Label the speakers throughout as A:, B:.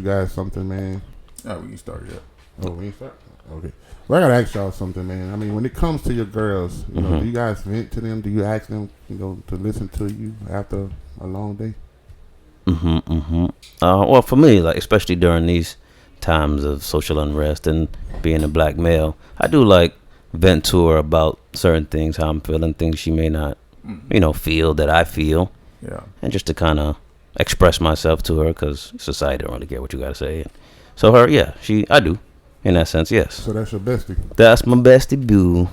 A: guys something, man.
B: Yeah, we can start yet.
A: Oh, we ain't start? Okay. Well, I gotta ask y'all something, man. I mean, when it comes to your girls, you know, do you guys vent to them? Do you ask them, you know, to listen to you after a long day?
C: Well, for me, like especially during these times of social unrest and being a black male, I do like vent to her about certain things, how I'm feeling, things she may not, you know, feel that I feel.
B: Yeah.
C: And just to kind of express myself to her, because society don't really care what you got to say. So her, yeah, I do. In that sense, yes.
A: So that's your bestie.
C: That's my bestie, boo.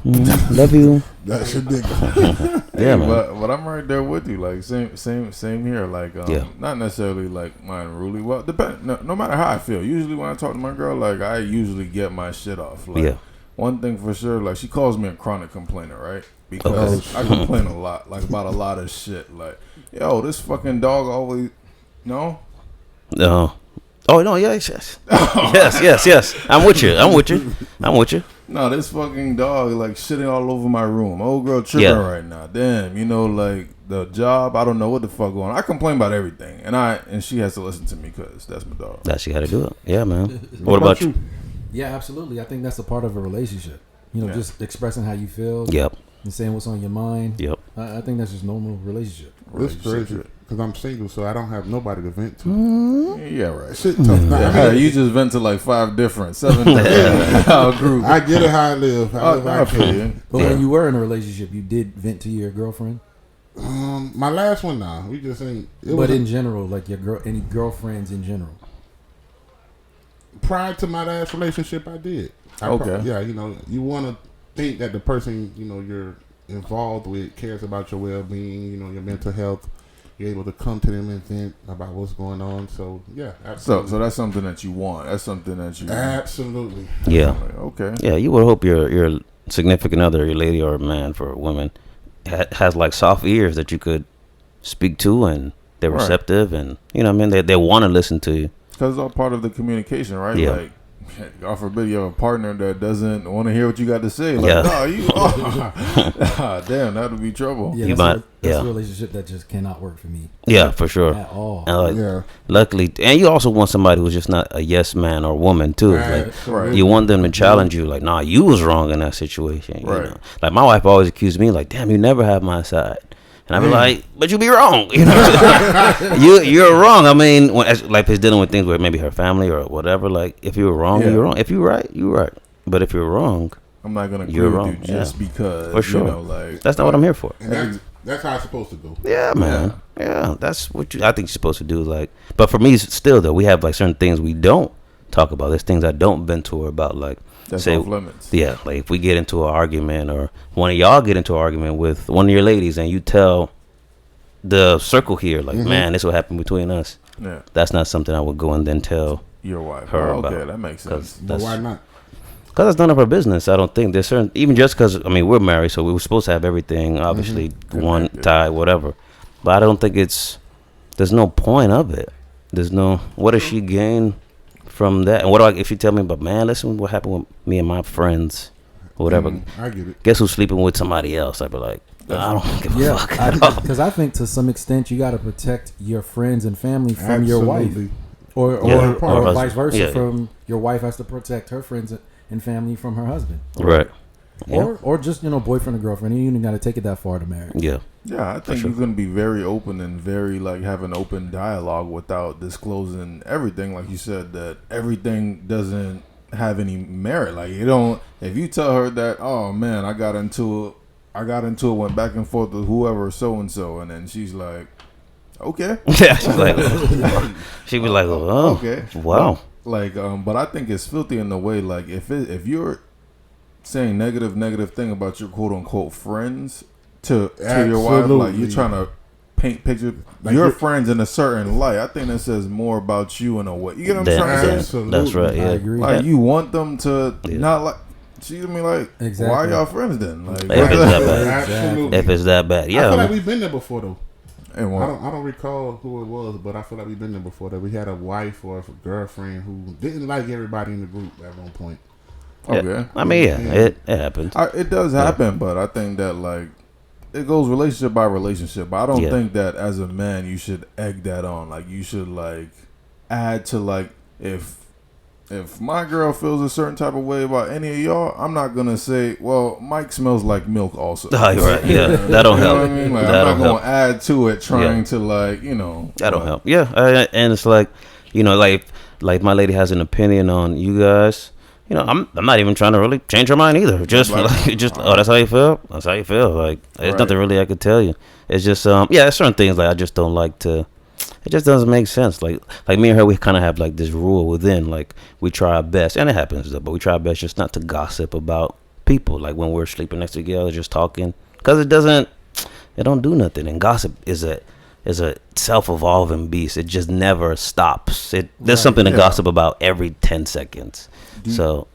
C: Love you.
A: That's your nigga.
C: Yeah, man.
B: But I'm right there with you. Like same here. Like not necessarily like mine really. Well, depend. No matter how I feel. Usually when I talk to my girl, like I usually get my shit off. Like, one thing for sure, like she calls me a chronic complainer, right? Because I complain a lot, like about a lot of shit. Like, yo, this fucking dog always no.
C: Oh no, yes. yes. I'm with you.
B: No, this fucking dog like shitting all over my room. Old girl tripping right now. Damn, you know, like the job. I don't know what the fuck going on. I complain about everything, and she has to listen to me because that's my dog.
C: That she got to do it. Yeah, man. What about you?
D: Yeah, absolutely. I think that's a part of a relationship. You know, just expressing how you feel.
C: Yep.
D: And saying what's on your mind.
C: Yep.
D: I think that's just normal relationship.
A: It's crazy because I'm single, so I don't have nobody to vent to.
B: Yeah, right.
A: Shit tough.
B: You just vent to like 7 different groups.
A: I get it how I live. I feel you.
D: But when you were in a relationship, you did vent to your girlfriend?
A: My last one, nah. We just ain't.
D: But in general, like any girlfriends in general?
A: Prior to my last relationship, I did. Yeah, you know, you want to think that the person, you know, you're involved with cares about your well-being, you know, your mental health. You're able to come to them and vent about what's going on. So yeah, absolutely.
B: So that's something that you want. That's something that you
A: absolutely.
C: Yeah.
B: Like, okay.
C: Yeah, you would hope your significant other, your lady or man for women, has like soft ears that you could speak to, and they're receptive, and you know what I mean. They want to listen to you.
B: Because it's all part of the communication, right?
C: Yeah.
B: Like, God forbid you have a partner that doesn't want to hear what you got to say. Like, no, you damn, that would be trouble.
D: Yeah, that's a relationship that just cannot work for me.
C: Yeah, for sure.
D: At all.
C: And luckily, and you also want somebody who's just not a yes man or woman too. Like, you want them to challenge you, like, nah, you was wrong in that situation. You know? Like my wife always accused me, like, damn, you never have my side. And I'd be like, but you be wrong. You know, you're wrong. I mean, when like it's dealing with things with maybe her family or whatever. Like, if you're wrong, you're wrong. If you're right, you're right. But if you're wrong,
B: I'm not gonna agree with you just because.
C: For sure.
B: You know, like
C: that's not what I'm here for.
A: And that's how it's supposed to go.
C: Yeah, man. Yeah, that's what I think you're supposed to do. Like, but for me, still though, we have like certain things we don't talk about. There's things I don't vent to her about, like.
B: That's off limits.
C: Yeah, like if we get into an argument or one of y'all get into an argument with one of your ladies and you tell the circle here, like, man, this will happen between us. Yeah. That's not something I would go and then tell
B: your wife.
C: Her about.
B: Okay, that makes sense.
A: But why not?
C: Because it's none of her business. I don't think there's certain, even just because, I mean, we're married, so we were supposed to have everything, obviously, one tie, whatever. But I don't think there's no point of it. There's no, what does she gain from that? And what do if you tell me about, man, listen what happened with me and my friends or whatever.
A: I get it.
C: Guess who's sleeping with somebody else? I'd be like, I don't give a fuck at all.
D: Because I think to some extent you got to protect your friends and family from your wife. Or vice versa, from your wife has to protect her friends and family from her husband.
C: Right.
D: Or just, you know, boyfriend or girlfriend. You even got to take it that far to marry.
C: Yeah.
B: Yeah, I think you're going to be very open and very, like, have an open dialogue without disclosing everything. Like you said, that everything doesn't have any merit. Like, you don't, if you tell her that, oh, man, I got into it, went back and forth with whoever, so-and-so, and then she's like, okay.
C: Yeah, she's like, she be like, oh, okay. Wow.
B: Like, but I think it's filthy in the way, like, if you're saying negative thing about your quote-unquote friends, to your wife, like you're trying to paint picture like your friends in a certain light. I think that says more about you in a way. You get what I'm trying to say?
C: That's right. Yeah, I
D: agree.
B: Like you want them to not like. See what I mean? Like, why are y'all friends then? Like,
C: if it's that bad, absolutely. If it's that bad, yeah.
A: I feel like we've been there before though.
B: And
A: I don't recall who it was, but I feel like we've been there before. That we had a wife or a girlfriend who didn't like everybody in the group at one point.
B: Okay,
C: yeah. I mean, it happens.
B: It does happen, but I think that like. It goes relationship by relationship. But I don't think that as a man you should egg that on. Like you should like add to like if my girl feels a certain type of way about any of y'all, I'm not gonna say, well, Mike smells like milk also.
C: Oh, you're right. Yeah, that don't help.
B: What I mean? Like, I'm not gonna add to it, trying to like, that
C: don't help. Yeah, and it's like, like my lady has an opinion on you guys. I'm not even trying to really change her mind either. Just that's how you feel. That's how you feel. Like there's nothing really I could tell you. It's just there's certain things like I just don't like to. It just doesn't make sense. Like me and her, we kind of have like this rule within. Like we try our best, and it happens though. But we try our best just not to gossip about people. Like when we're sleeping next to together, just talking, because it don't do nothing. And gossip is a self-evolving beast. It just never stops. There's something to gossip about every 10 seconds. Do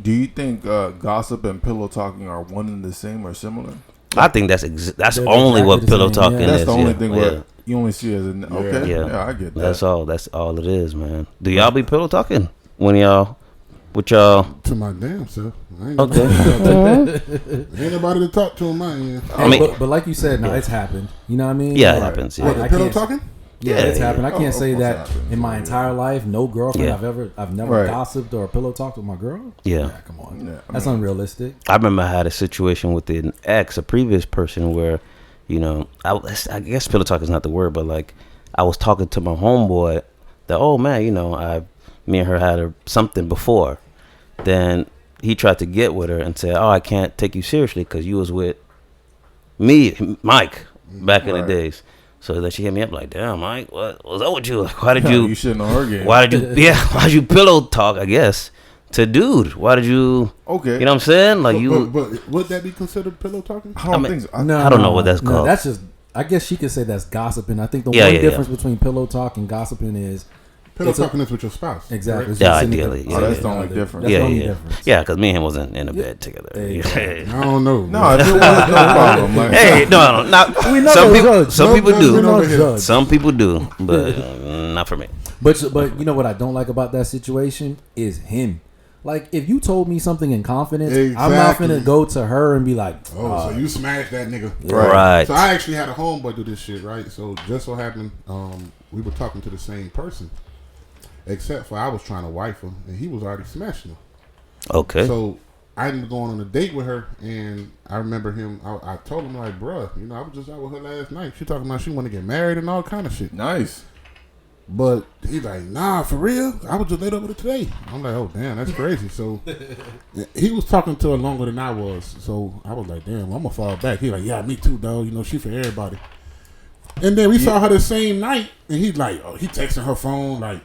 C: you think gossip and pillow talking are one and the same or similar? I think that's only what pillow talking is.
B: That's the only thing where you only see it as I get that.
C: That's all it is, man. Do y'all be pillow talking when y'all with y'all?
A: To my damn self. Ain't nobody to talk to on my end.
D: But like you said, it's happened. You know what I mean?
C: Yeah, it happens. Yeah.
A: Pillow talking?
D: Yeah, it's happened. I can't say that in my entire life. No girlfriend I've never gossiped or pillow talked with my girl.
C: Yeah,
D: come on. That's unrealistic.
C: I remember I had a situation with an ex, a previous person, where, I guess pillow talk is not the word, but like I was talking to my homeboy that, me and her had something before. Then he tried to get with her and said, "Oh, I can't take you seriously because you was with me, Mike, back in the days." So then she hit me up like, "Damn, Mike, what was up with you? Like, why did you?
B: You shouldn't have her game.
C: Why did you? Why'd you pillow talk? I guess to dude. Why did you? Okay, you know what I'm saying? Like
A: but would that be considered pillow talking?
C: I don't know what that's called.
D: That's just. I guess she could say that's gossiping. I think the one difference between pillow talk and gossiping is.
A: Pillow talking is with your spouse.
D: Exactly.
C: Yeah, ideally.
B: That's the only difference.
C: Yeah, because me and him wasn't in a bed together.
A: I don't know.
B: No, it was no problem. Like,
C: hey, no. Some people do. Some people do, but not for me.
D: But you know what I don't like about that situation is him. Like, if you told me something in confidence, I'm not finna go to her and be like,
A: so you smashed that nigga.
C: Right.
A: So I actually had a homeboy do this shit, right? So just so happened, we were talking to the same person. Except for I was trying to wife him, and he was already smashing her.
C: Okay.
A: So I ended up going on a date with her, and I remember him. I told him like, "Bruh, I was just out with her last night. She talking about she want to get married and all kind of shit."
B: Nice.
A: But he's like, "Nah, for real. I was just laid up with her today." I'm like, "Oh damn, that's crazy." So he was talking to her longer than I was. So I was like, "Damn, I'm gonna fall back." He's like, "Yeah, me too, dog. She for everybody." And then we saw her the same night, and he's like, he texting her phone like,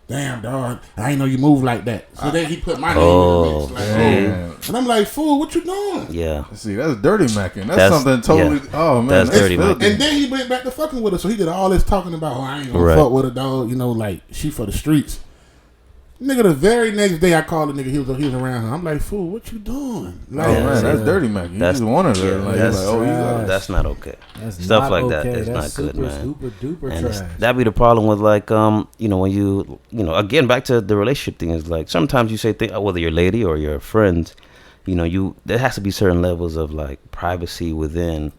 A: "Damn, dog, I ain't know you move like that." So then he put my name in the mix. And I'm like, "Fool, what you doing?"
C: Yeah.
B: See, that's dirty macking. That's something totally. Yeah. Oh man,
C: that's dirty macking.
A: And then he went back to fucking with her. So he did all this talking about, I ain't gonna fuck with her, dog. Like she for the streets. Nigga, the very next day I called the nigga. He was around her. I'm like, "Fool, what you doing?" Like,
B: that's dirty macking. That's one of them.
C: That's not okay.
D: That's
C: stuff
D: not
C: like
D: okay.
C: that is
D: that's
C: not good, man.
D: Duper
C: and
D: trash.
C: That'd be the problem with like when you again back to the relationship thing is like sometimes you say things whether you're lady or your friends, there has to be certain levels of like privacy within.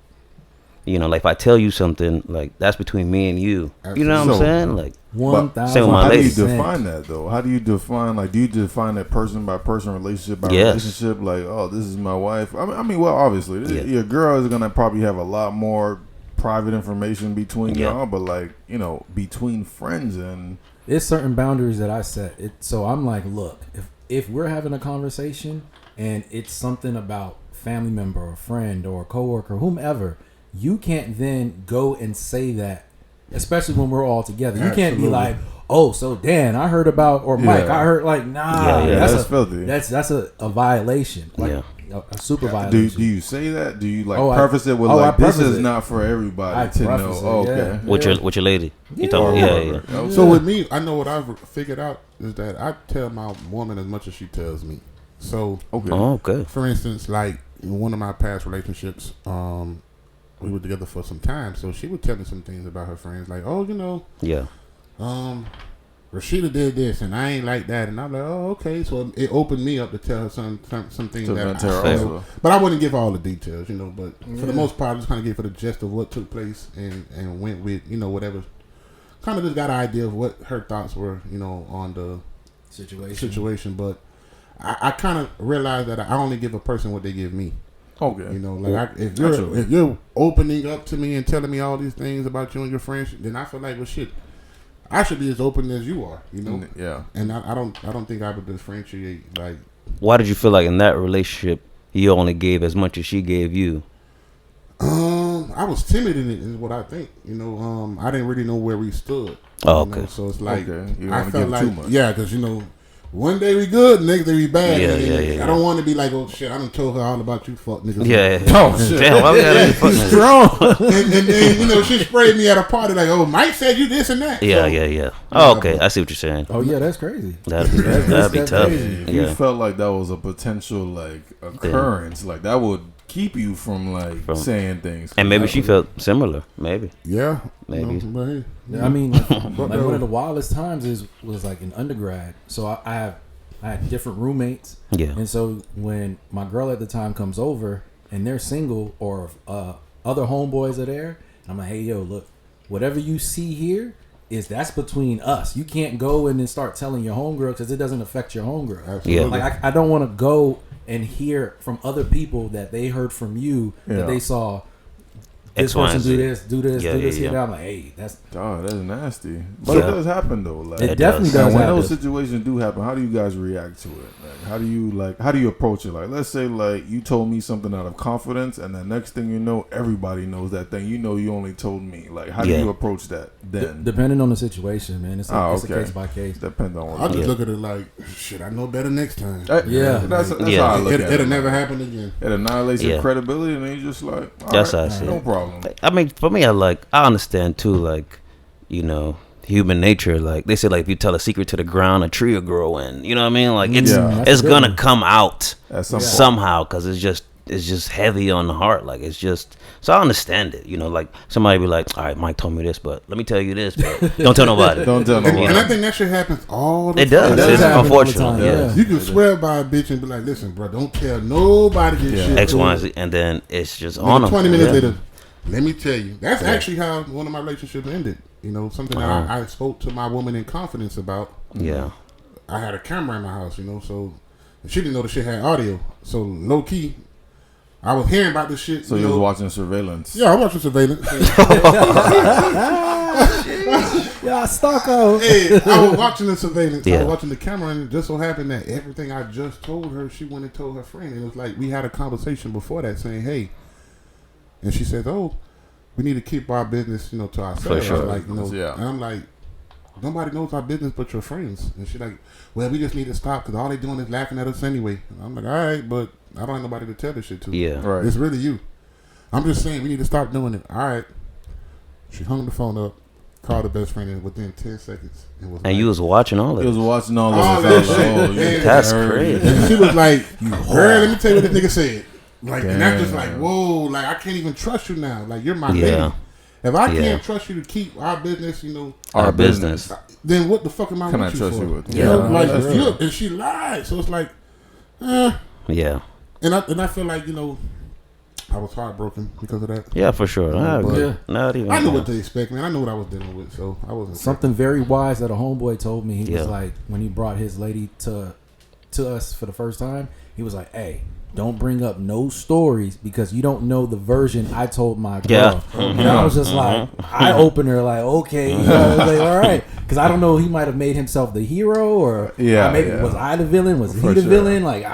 C: Like if I tell you something, like that's between me and you. Absolutely. You know what I'm saying? Like
D: 1,000.
B: How do you define that though? How do you define do you define that person by person, relationship by relationship? Like, oh, this is my wife. I mean, well, obviously, your girl is gonna probably have a lot more private information between y'all, but like between friends and
D: there's certain boundaries that I set. So I'm like, look, if we're having a conversation and it's something about family member or friend or coworker, whomever. You can't then go and say that, especially when we're all together. You can't be like, "Oh, so Dan, I heard about," or Mike, I heard like, nah, that's filthy. That's a violation, like a super violation.
B: Do you say that? Do you preface it with like, "This is not for everybody to know"? Okay,
C: with your lady, you talking? Yeah.
A: So with me, I know what I've figured out is that I tell my woman as much as she tells me. So
C: okay.
A: For instance, like in one of my past relationships, we were together for some time, so she would tell me some things about her friends, like, Rashida did this, and I ain't like that, and I'm like, oh, okay. So it opened me up to tell her some things that I know, but I wouldn't give all the details, But for the most part, I just kind of gave her the gist of what took place and went with, whatever kind of just got an idea of what her thoughts were, you know, on the situation. But I kind of realized that I only give a person what they give me.
B: Okay.
A: You know, like if you're opening up to me and telling me all these things about you and your friends, then I feel like, well, shit, I should be as open as you are. You know.
B: Yeah.
A: And I don't think I would differentiate like.
C: Why did you feel like in that relationship you only gave as much as she gave you?
A: I was timid in it, is what I think. You know, I didn't really know where we stood.
C: Oh, okay.
A: Know? So it's like
B: I felt like,
A: yeah, because you know, one day we good, next day we bad.
C: Yeah.
A: I don't want to be like, oh shit, I done told her all about you, fuck niggas.
C: Yeah.
A: Oh shit.
C: Damn, why we gotta be fuck niggas?
A: and then you know, she sprayed me at a party like, oh, Mike said you this and that.
C: Yeah. Oh, okay, I see what you're saying.
D: Oh yeah, that's crazy.
C: That'd be tough.
B: If you felt like that was a potential like occurrence, like that would keep you from saying things.
C: And maybe she felt similar. Maybe.
A: Yeah.
C: Maybe.
D: I mean, like one of the wildest times was like in undergrad. So I had different roommates.
C: Yeah.
D: And so when my girl at the time comes over and they're single or other homeboys are there, I'm like, hey yo, look, whatever you see here that's between us. You can't go in and start telling your homegirl because it doesn't affect your homegirl.
A: Absolutely.
C: Yeah.
D: Like I don't want to go and hear from other people that they heard from you that they saw this person do this. And I'm like, hey, that's
B: nasty. But it does happen though. Like
D: it definitely does.
B: When those situations do happen, how do you guys react to it? Like, how do you approach it? Like, let's say like you told me something out of confidence, and the next thing you know, everybody knows that thing. You know, you only told me. Like, how do you approach that then?
D: Depending on the situation, man. It's a case by case.
B: Depends on what.
A: I just look at it like, shit, I know better next time.
B: That's how I look at it.
A: It'll never happen again.
B: It annihilates your credibility, and then you just like,
C: that's how I see
B: no
C: it.
B: problem.
C: I mean, for me, I understand too, like, you know, human nature. Like they say, like if you tell a secret to the ground, a tree will grow in. You know what I mean? Like it's gonna come out somehow because it's just heavy on the heart. Like it's just so I understand it. You know, like somebody be like, all right, Mike told me this, but let me tell you this, but don't tell nobody.
B: Don't tell nobody.
A: And I think that shit happens all the time.
C: It does. It's unfortunate.
D: Yeah.
A: You can swear by a bitch and be like, listen, bro, don't tell nobody this shit.
C: X, Y, and Z, and then it's just on them.
A: 20 minutes later. Let me tell you, that's actually how one of my relationships ended. You know, something that I spoke to my woman in confidence about.
C: Yeah.
A: I had a camera in my house, you know, so she didn't know the shit had audio. So low key, I was hearing about this shit.
B: So you was watching surveillance.
A: Yeah, I was watching surveillance.
D: Yeah, stalko.
A: Hey, I was watching the surveillance.
C: Yeah.
A: I was watching the camera, and it just so happened that everything I just told her, she went and told her friend. And it was like we had a conversation before that saying, hey. And she said, "Oh, we need to keep our business, you know, to ourselves."
C: For sure.
A: Like, you know, and I'm like, nobody knows our business but your friends. And she's like, "Well, we just need to stop because all they doing is laughing at us anyway." And I'm like, "All right, but I don't have nobody to tell this shit to."
C: Yeah,
B: right.
A: It's really you. I'm just saying we need to stop doing it. All right. She hung the phone up, called her best friend, and within 10 seconds, it was.
C: And you was watching all of it.
B: You was watching all of it.
C: That's crazy.
A: And she was like, "Girl, let me tell you what the nigga said." Like, and that's just like, whoa, like, I can't even trust you now. Like, you're my lady. If I can't trust you to keep our business, you know.
C: Our business.
A: Then what the fuck am I
B: Can
A: with
B: I
A: you
B: trust
A: for?
B: you with?
A: You know, like, and she lied. So it's like,
C: Yeah.
A: And I feel like, you know, I was heartbroken because of that.
C: Yeah, for sure. Not even.
A: I knew what to expect, man. I knew what I was dealing with, so I wasn't.
D: Something very wise that a homeboy told me. He was like, when he brought his lady to us for the first time, he was like, hey, don't bring up no stories because you don't know the version I told my girl.
C: Yeah.
D: And I was just like, I opened her like, okay, you know, I was like, all right, because I don't know, he might have made himself the hero or maybe was I the villain? Was he the villain? Like,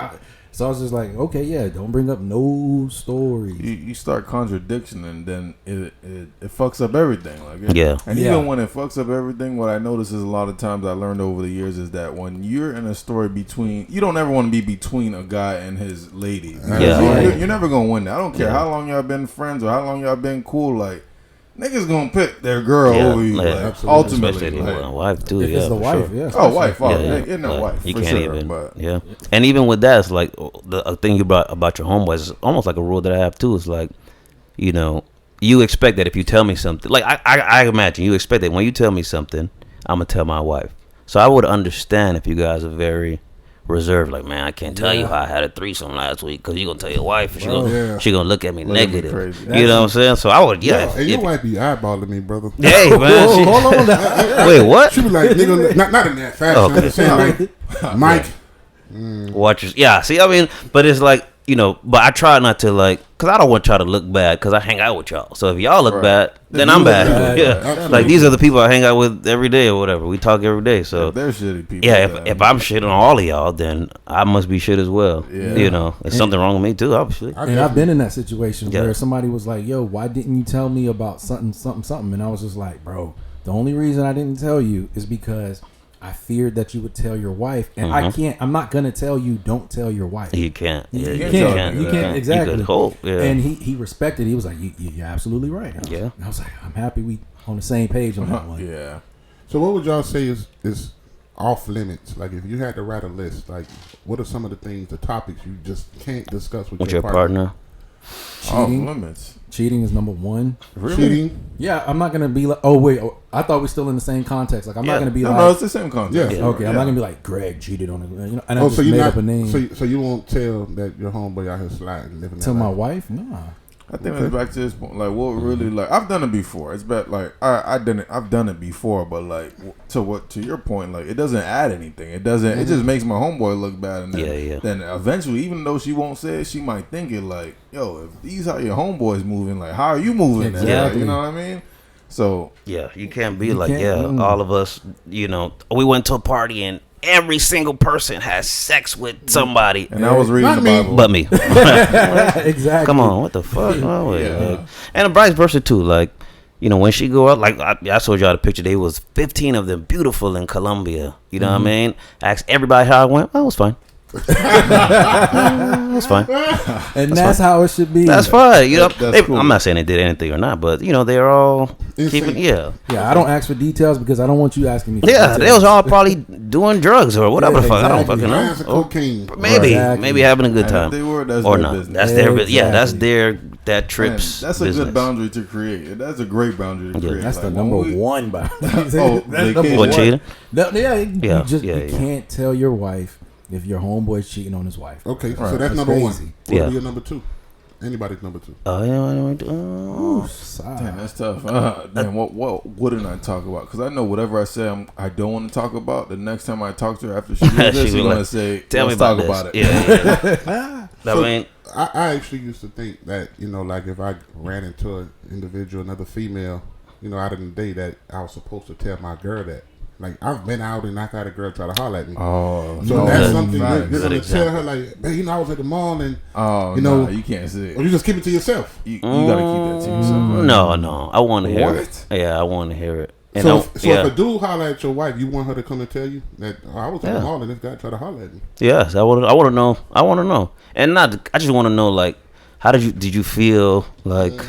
D: so I was just like, okay, yeah, don't bring up no stories.
B: You start contradiction and then it fucks up everything. Like and even when it fucks up everything, what I notice is a lot of times I learned over the years is that when you're in a story between, you don't ever want to be between a guy and his lady. You're never gonna win that. I don't care how long y'all been friends or how long y'all been cool. Like, niggas gonna pick their girl over you. Like, ultimately,
C: like, wife too.
D: If it's the wife,
B: wife. Isn't that wife?
C: You can't even. And even with that, it's like the thing you brought about your homeboys is almost like a rule that I have too. It's like, you know, you expect that if you tell me something, like I imagine you expect that when you tell me something, I'm gonna tell my wife. So I would understand if you guys are very reserved. Like, man, I can't tell you how I had a threesome last week because you gonna tell your wife and she gonna look at me negative. You know what I'm saying? So I would,
A: and your wife be eyeballing me, brother.
C: Hey, man.
D: Hold on.
C: Wait, what?
A: She be like, nigga, not in that fashion.
C: Okay.
A: I'm saying, like, Mike.
C: Watch your, yeah, see, I mean, but it's like, you know, but I try not to, like, because I don't want y'all to look bad because I hang out with y'all. So if y'all look bad, then I'm bad. Yeah. Like, these are the people I hang out with every day or whatever. We talk every day. So
B: they're shitty people.
C: Yeah, if I'm shitting on all of y'all, then I must be shit as well. Yeah. You know, there's something wrong with me too, obviously.
D: And I've been in that situation where somebody was like, yo, why didn't you tell me about something? And I was just like, bro, the only reason I didn't tell you is because I feared that you would tell your wife, and I'm not gonna tell you. Don't tell your wife.
C: You can't.
D: You can't. Exactly.
C: You could hope. Yeah.
D: And he respected. He was like, you're absolutely right. And I was like, I'm happy we on the same page on that one.
B: Yeah.
A: So what would y'all say is off limits? Like, if you had to write a list, like, what are some of the things, the topics you just can't discuss with your partner?
D: Cheating.
B: Off limits.
D: Cheating is number one.
B: Really?
A: Cheating?
D: Yeah, I'm not gonna be like, oh wait, I thought we're still in the same context. Like, I'm not gonna be like,
B: no, it's the same context.
A: Yeah.
D: Okay, I'm not gonna be like, Greg cheated on it. You know, and I just made up a name.
A: So you won't tell that your homeboy out here sliding, living that
D: to my
A: life?
D: wife? Nah.
B: I think it's back to this point. Like, what really, like, I've done it before. It's bad. Like, I've done it before, but like, to your point, like, it doesn't add anything. It doesn't. It just makes my homeboy look bad, and then eventually, even though she won't say it, she might think it like, yo, if these are your homeboys moving, like, how are you moving?
D: Exactly.
B: Like, you know what I mean? So
C: yeah, you can't be like, all of us, you know, we went to a party and every single person has sex with somebody.
B: And I was reading the Bible.
C: But me.
D: Exactly.
C: Come on, what the fuck? Oh, like, and vice versa too. Like, you know, when she go out, like I showed y'all the picture. There was 15 of them, beautiful in Colombia. You know what I mean? Asked everybody how it went. Oh, it was fine. That's fine.
D: And that's how it should be.
C: That's fine. You know,
B: cool.
C: I'm not saying they did anything or not, but you know, they're all keeping. Yeah.
D: I don't ask for details because I don't want you asking me. For
C: details. They was all probably doing drugs or whatever.
D: Exactly.
C: I don't fucking know.
A: Cocaine.
C: Maybe having a good time.
B: If they were, that's
C: or
B: their
C: not.
B: business.
C: That's their that's that trip's.
B: Man, that's a
C: business.
B: Good boundary to create. That's a great boundary to create.
D: That's
B: like,
D: the number one boundary.
C: What, cheating?
D: You can't tell your wife if your homeboy's cheating on his wife.
A: Okay, so that's number
D: crazy.
A: one. What would be your number two? Anybody's number two.
B: Damn, that's tough. Damn, what wouldn't I talk about? Because I know whatever I say I don't want to talk about, the next time I talk to her after she does this, she's going to say,
C: tell me about it. Yeah.
A: I actually used to think that, you know, like if I ran into an individual, another female, you know, out of the day, that I was supposed to tell my girl that. Like, I've been out and I've had a girl try to holler at me.
B: Oh,
A: so that's something you're going to tell her, like, man, you know, I was at the mall and, you know.
B: You can't say it.
A: Or you just keep it to yourself.
B: You got to keep that to yourself. Right?
C: No. I want to hear it. Yeah, I want to hear it. And
A: so if a dude holler at your wife, you want her to come and tell you that I was at the mall and this guy tried to holler at me.
C: Yes, I want to know. I want to know. And I just want to know, like, how did you feel, like,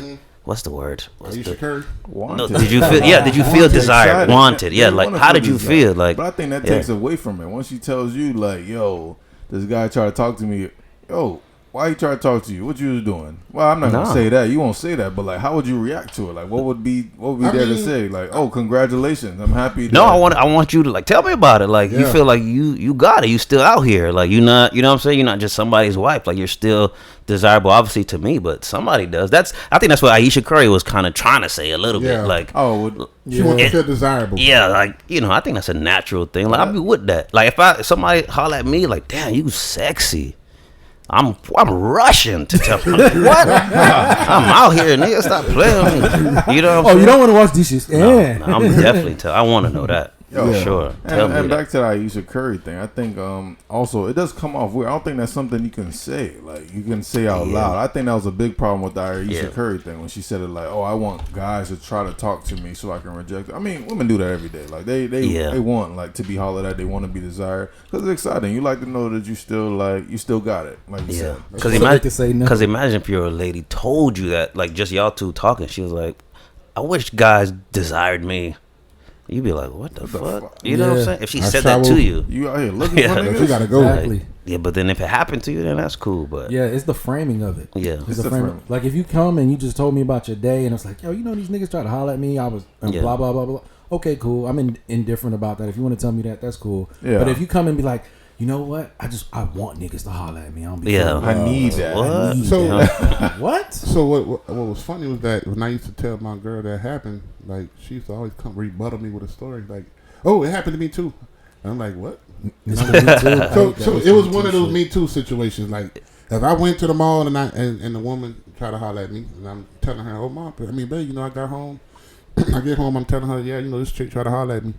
C: what's the word?
A: Ayesha Curry?
C: No, did you feel? Yeah, did you feel desired, wanted? Yeah, like, how did you feel? Like,
B: but I think that takes away from it. Once she tells you, like, yo, this guy tried to talk to me, yo, why he tried to talk to you? What you was doing? Well, I'm not gonna say that. You won't say that, but like, how would you react to it? Like, what would be there to say? Like, oh, congratulations, I'm happy.
C: No, I want you to, like, tell me about it. Like, you feel like you got it. You still out here. Like, you not, you know what I'm saying? You're not just somebody's wife. Like, you're still desirable, obviously, to me, but somebody does. I think that's what Ayesha Curry was kind of trying to say a little bit. Like,
A: she wants to feel desirable.
C: Yeah, like, you know, I think that's a natural thing. Like, I'll be with that. Like, if somebody holler at me, like, damn, you sexy. I'm rushing to tell them, what? I'm out here, nigga. Stop playing with me. You know what I'm saying?
D: You don't want to wash dishes.
C: No, I'm definitely I want to know that. For sure.
B: And back to the Ayesha Curry thing, I think also it does come off weird. I don't think that's something you can say. Like, you can say out loud. I think that was a big problem with the Ayesha Curry thing when she said it, like, oh, I want guys to try to talk to me so I can reject it. I mean, women do that every day. Like, they want, like, to be hollered at. They want to be desired because it's exciting. You like to know that you still got it. Like you said.
C: Because imagine if your lady told you that, like, just y'all two talking. She was like, I wish guys desired me. You'd be like, what the fuck? You know what I'm saying? If she said that to you.
B: You out here looking for niggas?
A: You gotta go.
D: Exactly.
C: Yeah, but then if it happened to you, then that's cool. But
D: yeah, it's the framing of it.
C: Yeah.
D: It's the framing. Like, if you come and you just told me about your day and it's like, yo, you know, these niggas try to holler at me. I was blah, blah, blah, blah. Okay, cool. I'm indifferent about that. If you want to tell me that, that's cool. Yeah. But if you come and be like, you know what? I want niggas to holler at me.
B: I need that.
A: What?
D: What?
A: So what was funny was that when I used to tell my girl that happened, like she used to always come rebuttal me with a story like, "Oh, it happened to me too." And I'm like, "What?" So it was one of those Me Too situations. Like if I went to the mall and the woman tried to holler at me, and I'm telling her, "Oh, mom, babe, I got home. I get home, I'm telling her, yeah, this chick tried to holler at me.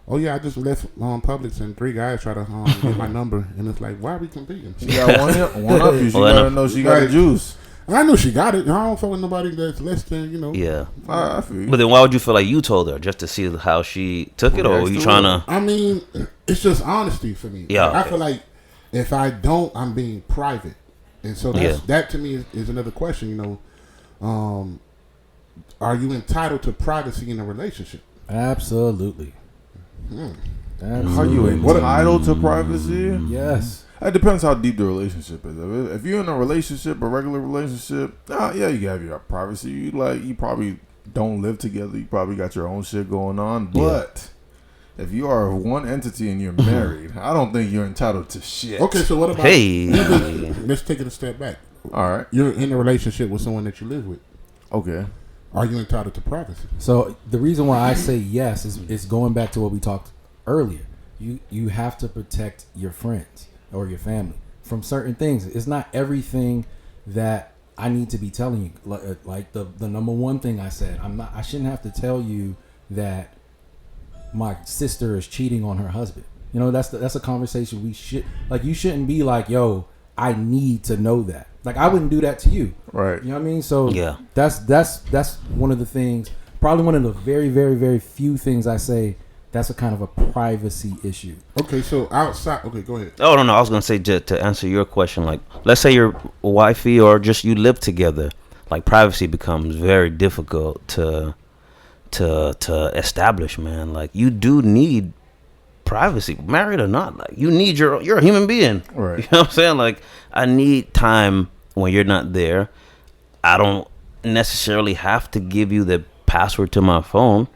A: Oh yeah, I just left Publix and 3 guys try to get my number, and it's like, why are we competing?
B: She got one up you. She gotta know she got the juice.
A: I know she got it. I don't fuck with nobody that's less than,
C: Yeah.
B: I feel you.
C: But then why would you feel like you told her just to see how she took it, or were you trying to?
A: I mean, it's just honesty for me.
C: Yeah.
A: I feel like if I don't, I'm being private, and so that to me is another question. Are you entitled to privacy in a relationship?
D: Absolutely.
B: Are you entitled to privacy?
D: Yes.
B: It depends how deep the relationship is. If you're in a relationship, a regular relationship, yeah, you have your privacy. You probably don't live together. You probably got your own shit going on. But if you are one entity and you're married, I don't think you're entitled to shit.
A: Okay, so what about?
C: Hey,
A: let's take it a step back.
B: All right,
A: you're in a relationship with someone that you live with.
B: Okay.
A: Are you entitled to privacy?
D: So the reason why I say yes is going back to what we talked earlier. You have to protect your friends or your family from certain things. It's not everything that I need to be telling you. Like the number one thing I said, I shouldn't have to tell you that my sister is cheating on her husband. That's a conversation we should, like, you shouldn't be like, yo, I need to know that. Like, I wouldn't do that to you.
B: Right.
D: You know what I mean? So
C: yeah,
D: that's one of the things, probably one of the very, very, very few things I say that's a kind of a privacy issue.
A: Okay, so outside, okay, go ahead.
C: Oh, no, I was going to say, to answer your question, like, let's say you're wifey or just you live together, like, privacy becomes very difficult to establish, man. Like, you do need privacy, married or not. Like, you're a human being.
B: Right.
C: You know what I'm saying? Like, I need time when you're not there. I don't necessarily have to give you the password to my phone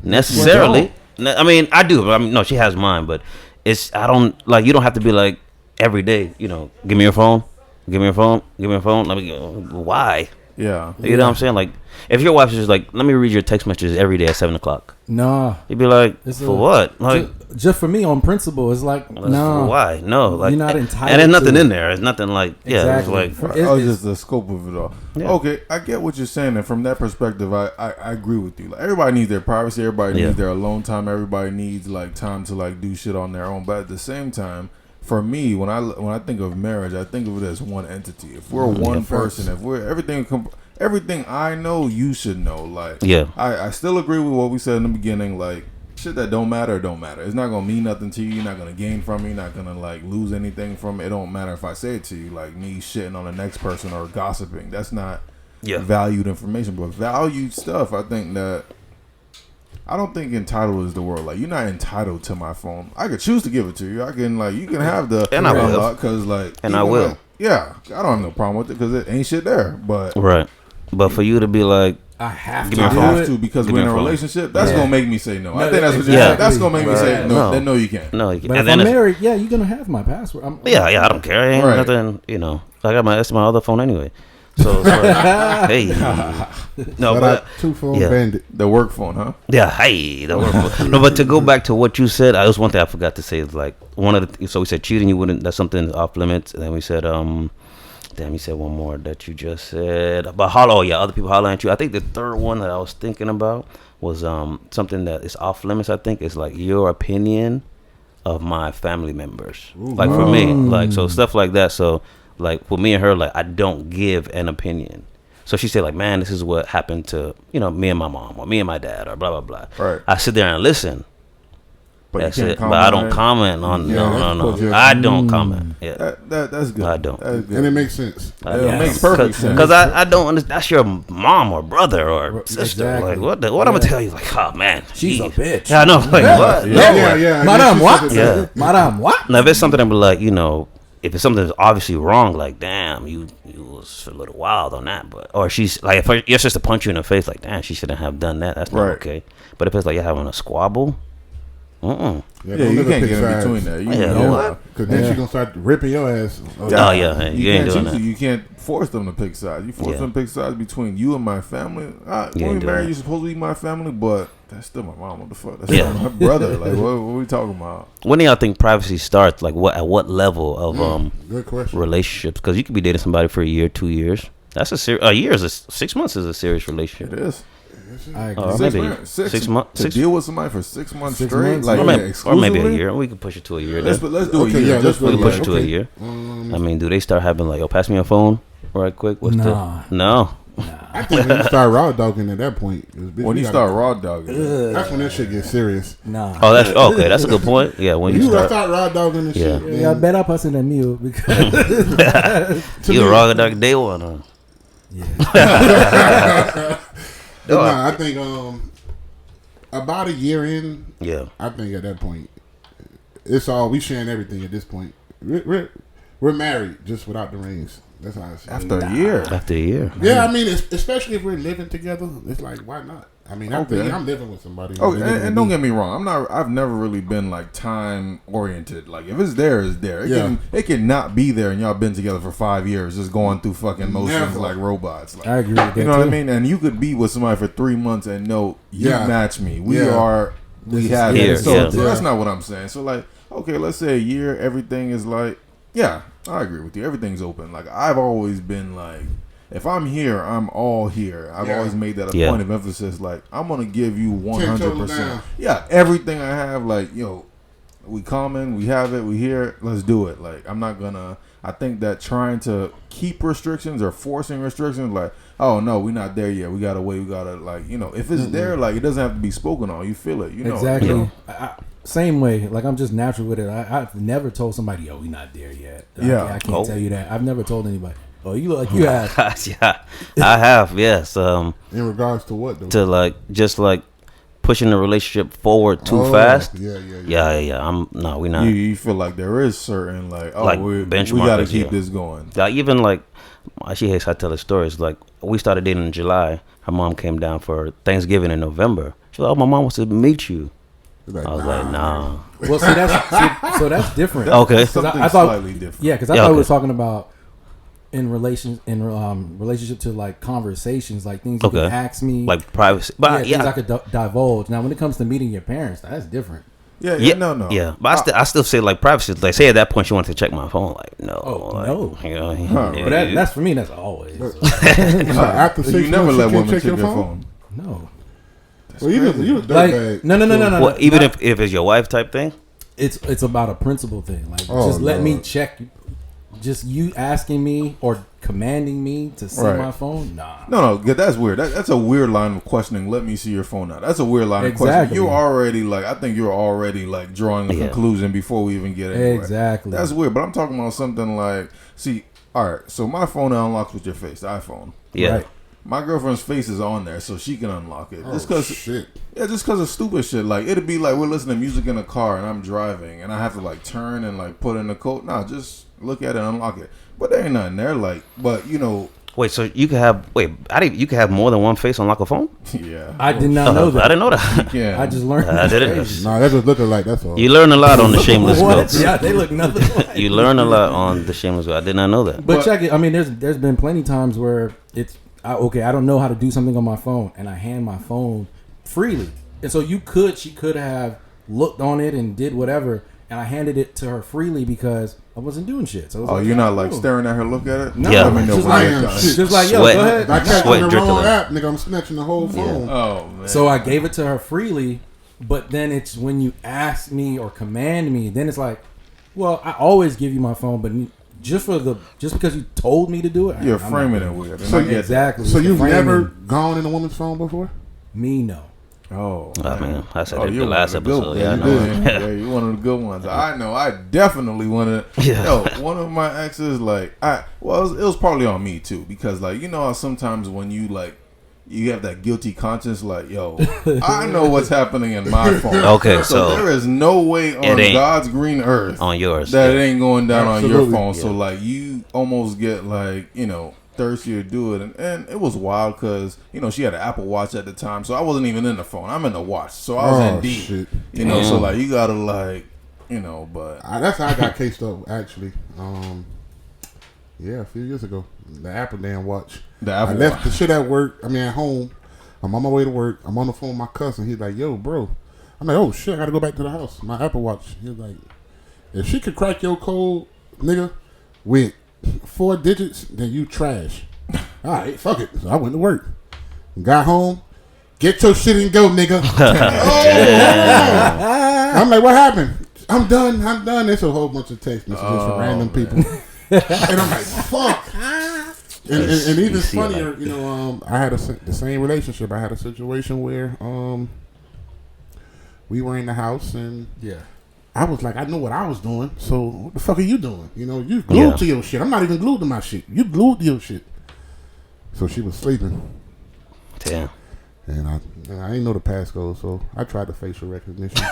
C: necessarily. I mean, I do. I mean, no, she has mine, but you don't have to be like every day, give me your phone. Let me go. Why?
B: Yeah.
C: You know what I'm saying? Like, if your wife is just like, let me read your text messages every day at 7:00.
D: Nah.
C: You'd be like, for what? Like,
D: just for me, on principle, it's like, no.
C: Why? No. Like,
D: you're not entitled.
C: And there's nothing in there. It's nothing like,
D: exactly.
C: It's like,
B: just the scope of it all.
C: Yeah.
B: Okay, I get what you're saying, and from that perspective, I agree with you. Like, everybody needs their privacy. Everybody needs their alone time. Everybody needs like time to like do shit on their own. But at the same time, for me, when I think of marriage, I think of it as one entity. If we're one person, if we're everything I know, you should know. Like, I still agree with what we said in the beginning. Like, shit that don't matter. It's not gonna mean nothing to you. You're not gonna gain from it. You're not gonna like lose anything from it. It don't matter if I say it to you. Like me shitting on the next person or gossiping. That's not valued information. But valued stuff, I don't think entitled is the word. Like, you're not entitled to my phone. I could choose to give it to you. I can you can have the
C: and I will,
B: because
C: I will.
B: I don't have no problem with it because it ain't shit there. But
C: right. But for you to be like,
D: I have
B: to because we're in a relationship, that's gonna make me say no. I think that's what you're saying. That's gonna make me say no. Then no, you can't.
C: No, you can't.
D: But if I'm married, you're gonna have my password.
C: I don't care. Ain't nothing. I got that's my other phone anyway. So it's like, hey, no, but
A: 2 phone bandit,
B: the work phone, huh?
C: Yeah, hey, the work phone. No, but to go back to what you said, was one thing I forgot to say. Is like one of the. So we said cheating, you wouldn't. That's something off limits. And then we said, damn, you said one more that you just said about other people hollering at you. I think the third one that I was thinking about was something that is off limits. I think it's like your opinion of my family members. Like for me, like so stuff like that. So. Like, with me and her, like, I don't give an opinion. So she said, like, man, this is what happened to, me and my mom or me and my dad or blah, blah, blah.
B: Right.
C: I sit there and listen.
B: But
C: that's it. But I don't comment on, no. I don't comment. Yeah.
B: That's good.
C: I don't.
B: That's good.
A: And it makes sense.
B: It makes perfect sense.
C: Because I don't understand. That's your mom or brother or sister.
D: Exactly.
C: Like, what I'm going to tell you? Like, oh, man.
D: She's a bitch.
C: Yeah, I know. Like, what?
A: Yeah.
D: Madam, what?
C: Yeah.
D: Madam, what?
C: Now, if it's something that be like, if it's something that's obviously wrong, like, damn, you was a little wild on that, or she's like, if your sister punch you in the face, like, damn, she shouldn't have done that. That's not okay. But if it's like you're having a squabble,
B: you can't get in between that. You know what?
A: Because then she's going to start ripping your ass.
C: Oh, yeah. You ain't doing that.
B: You can't force them to pick sides. You force them to pick sides between you and my family. When we married, you're supposed to be my family, but that's still my mom. What the fuck? That's still my brother. Like, what are we talking about?
C: When do y'all think privacy starts? Like, at what level of
A: good question.
C: relationships? Because you could be dating somebody for a year, 2 years. That's a year is 6 months is a serious relationship.
B: It is.
D: I agree.
C: 6 months.
B: To deal with somebody for 6 months
D: 6
B: straight,
D: months,
B: like
C: or maybe a year. We could push it to a year.
B: Let's do a year.
A: Yeah, let's
C: push it to a year. I mean, do they start having like, pass me your phone right quick? No.
A: I think when you start raw dogging at that point,
B: when you start raw dogging,
A: that's when that shit gets serious.
D: Nah.
C: Oh, that's okay. That's a good point. Yeah, when you start
A: raw dogging and shit.
D: Yeah, better person than me because
C: you raw dog day one. Huh?
A: Yeah. I think about a year in.
C: Yeah.
A: I think at that point, it's all we sharing everything. At this point, we're married just without the rings. That's how I see
B: After a year.
A: Yeah, I mean, especially if we're living together, it's like, why not? I mean, I'm living with somebody.
B: Oh, and don't get me wrong. I've never really been like time oriented. Like if it's there, it's there. It can not be there, and y'all been together for 5 years, just going through fucking motions like robots. Like,
D: I agree with that.
B: You know what I mean? And you could be with somebody for 3 months and know you match me. We have
C: here.
B: it. So that's not what I'm saying. So like, okay, let's say a year. Everything is like, yeah, I agree with you. Everything's open. Like I've always been like, if I'm here, I'm all here. I've always made that a point of emphasis. Like I'm gonna give you 100%. Yeah, everything I have. Like we common, we have it, we here. Let's do it. Like I'm not gonna. I think that trying to keep restrictions or forcing restrictions, like, oh no, we're not there yet. We gotta wait. We gotta if it's there, like it doesn't have to be spoken on. You feel it. You know
D: exactly.
B: You know?
D: Same way, like I'm just natural with it. I've never told somebody, "Yo, we not there yet." I can't tell you that. I've never told anybody. Oh, you look like you have.
C: Yeah, I have. Yes.
A: In regards to what? Though?
C: To just pushing the relationship forward too fast.
A: Yeah.
C: We're not.
B: You feel like there is certain we gotta keep this going.
C: Even she hates how I tell the stories. Like we started dating in July. Her mom came down for Thanksgiving in November. She's like, "Oh, my mom wants to meet you."
A: Like,
C: I was like, nah.
D: Well, that's different.
C: Okay,
B: I thought slightly different.
D: Yeah, because I thought we were talking about in relationship to like conversations, like things you can ask me,
C: like privacy. But
D: things I could divulge. Now, when it comes to meeting your parents, that's different.
B: No.
C: Yeah, but I still say like privacy. Like say at that point she wanted to check my phone. Like no,
D: no.
C: But
D: that's for me. That's always.
A: After 6 months,
B: you never let women
A: check your
B: phone.
D: No.
A: Well, you
D: like no.
C: Well, even if it's your wife type thing,
D: it's about a principle thing. Like just let me check. Just you asking me or commanding me to see my phone? Nah.
B: No, that's weird. That's a weird line of questioning. Let me see your phone now. That's a weird line of questioning. You're already I think you're already drawing a conclusion before we even get anywhere.
D: Exactly.
B: That's weird. But I'm talking about something like, see, all right. So my phone unlocks with your face, the iPhone.
C: Yeah.
D: Right.
B: My girlfriend's face is on there, so she can unlock it. Just
A: shit.
B: Yeah, just because of stupid shit. Like it'd be like we're listening to music in a car and I'm driving and I have to turn and put in the code. Nah, just look at it and unlock it. But there ain't nothing there. But
C: Wait, so you could have you could have more than one face unlock a phone?
B: Yeah.
D: I did not know that.
C: I didn't know that.
B: Yeah.
D: I just learned.
C: I didn't.
A: Nah, that's just looking like that's all.
C: You learn a lot on the Shameless Goats.
D: Yeah, they look nothing like.
C: You learn a lot on the Shameless Goats. I did not know that.
D: But check it. I mean, there's been plenty times where I don't know how to do something on my phone, and I hand my phone freely. And so she could have looked on it and did whatever, and I handed it to her freely because I wasn't doing shit. So
B: you're not staring at her, look at it?
D: No,
C: yeah.
D: just like yo, go ahead.
A: I got on the wrong app, nigga. I'm snatching the whole phone.
C: Yeah.
B: Oh man.
D: So I gave it to her freely, but then it's when you ask me or command me, then it's like, well, I always give you my phone, but just because you told me to do it,
B: you're framing it weird.
A: So
D: exactly.
A: So you've never gone in a woman's phone before?
D: Me, no.
B: Oh,
C: I mean, I said it the last episode.
B: Yeah, I know. Yeah, you're one of the good ones. I know. I definitely wanted. One of my exes, it was partly on me too, because how sometimes when you you have that guilty conscience, I know what's happening in my phone.
C: Okay, so
B: there is no way on God's green earth
C: on yours
B: that it ain't going down
A: Absolutely.
B: on your phone.
C: Yeah.
B: So you almost get thirsty to do it, and it was wild because she had an Apple Watch at the time, so I wasn't even in the phone. I'm in the watch, so I was in deep.
A: Shit.
B: So you gotta you know, but
A: that's how I got cased up actually. Yeah, a few years ago, the Apple damn watch. I left the shit at work. I mean, at home. I'm on my way to work. I'm on the phone with my cousin. He's like, "Yo, bro." I'm like, "Oh shit, I gotta go back to the house." My Apple Watch. He's like, "If she could crack your code, nigga, with 4 digits, then you trash." All right, fuck it. So I went to work. Got home. Get your shit and go, nigga. I'm like, "What happened?" I'm done. It's a whole bunch of text messages from random people. And I'm like, fuck. And even funnier, you know, I had the same relationship. I had a situation where we were in the house and I was like, I know what I was doing, so what the fuck are you doing? You know, you glued to your shit. I'm not even glued to my shit. You glued to your shit. So she was sleeping.
C: Damn.
A: And I didn't know the passcode, so I tried the facial recognition.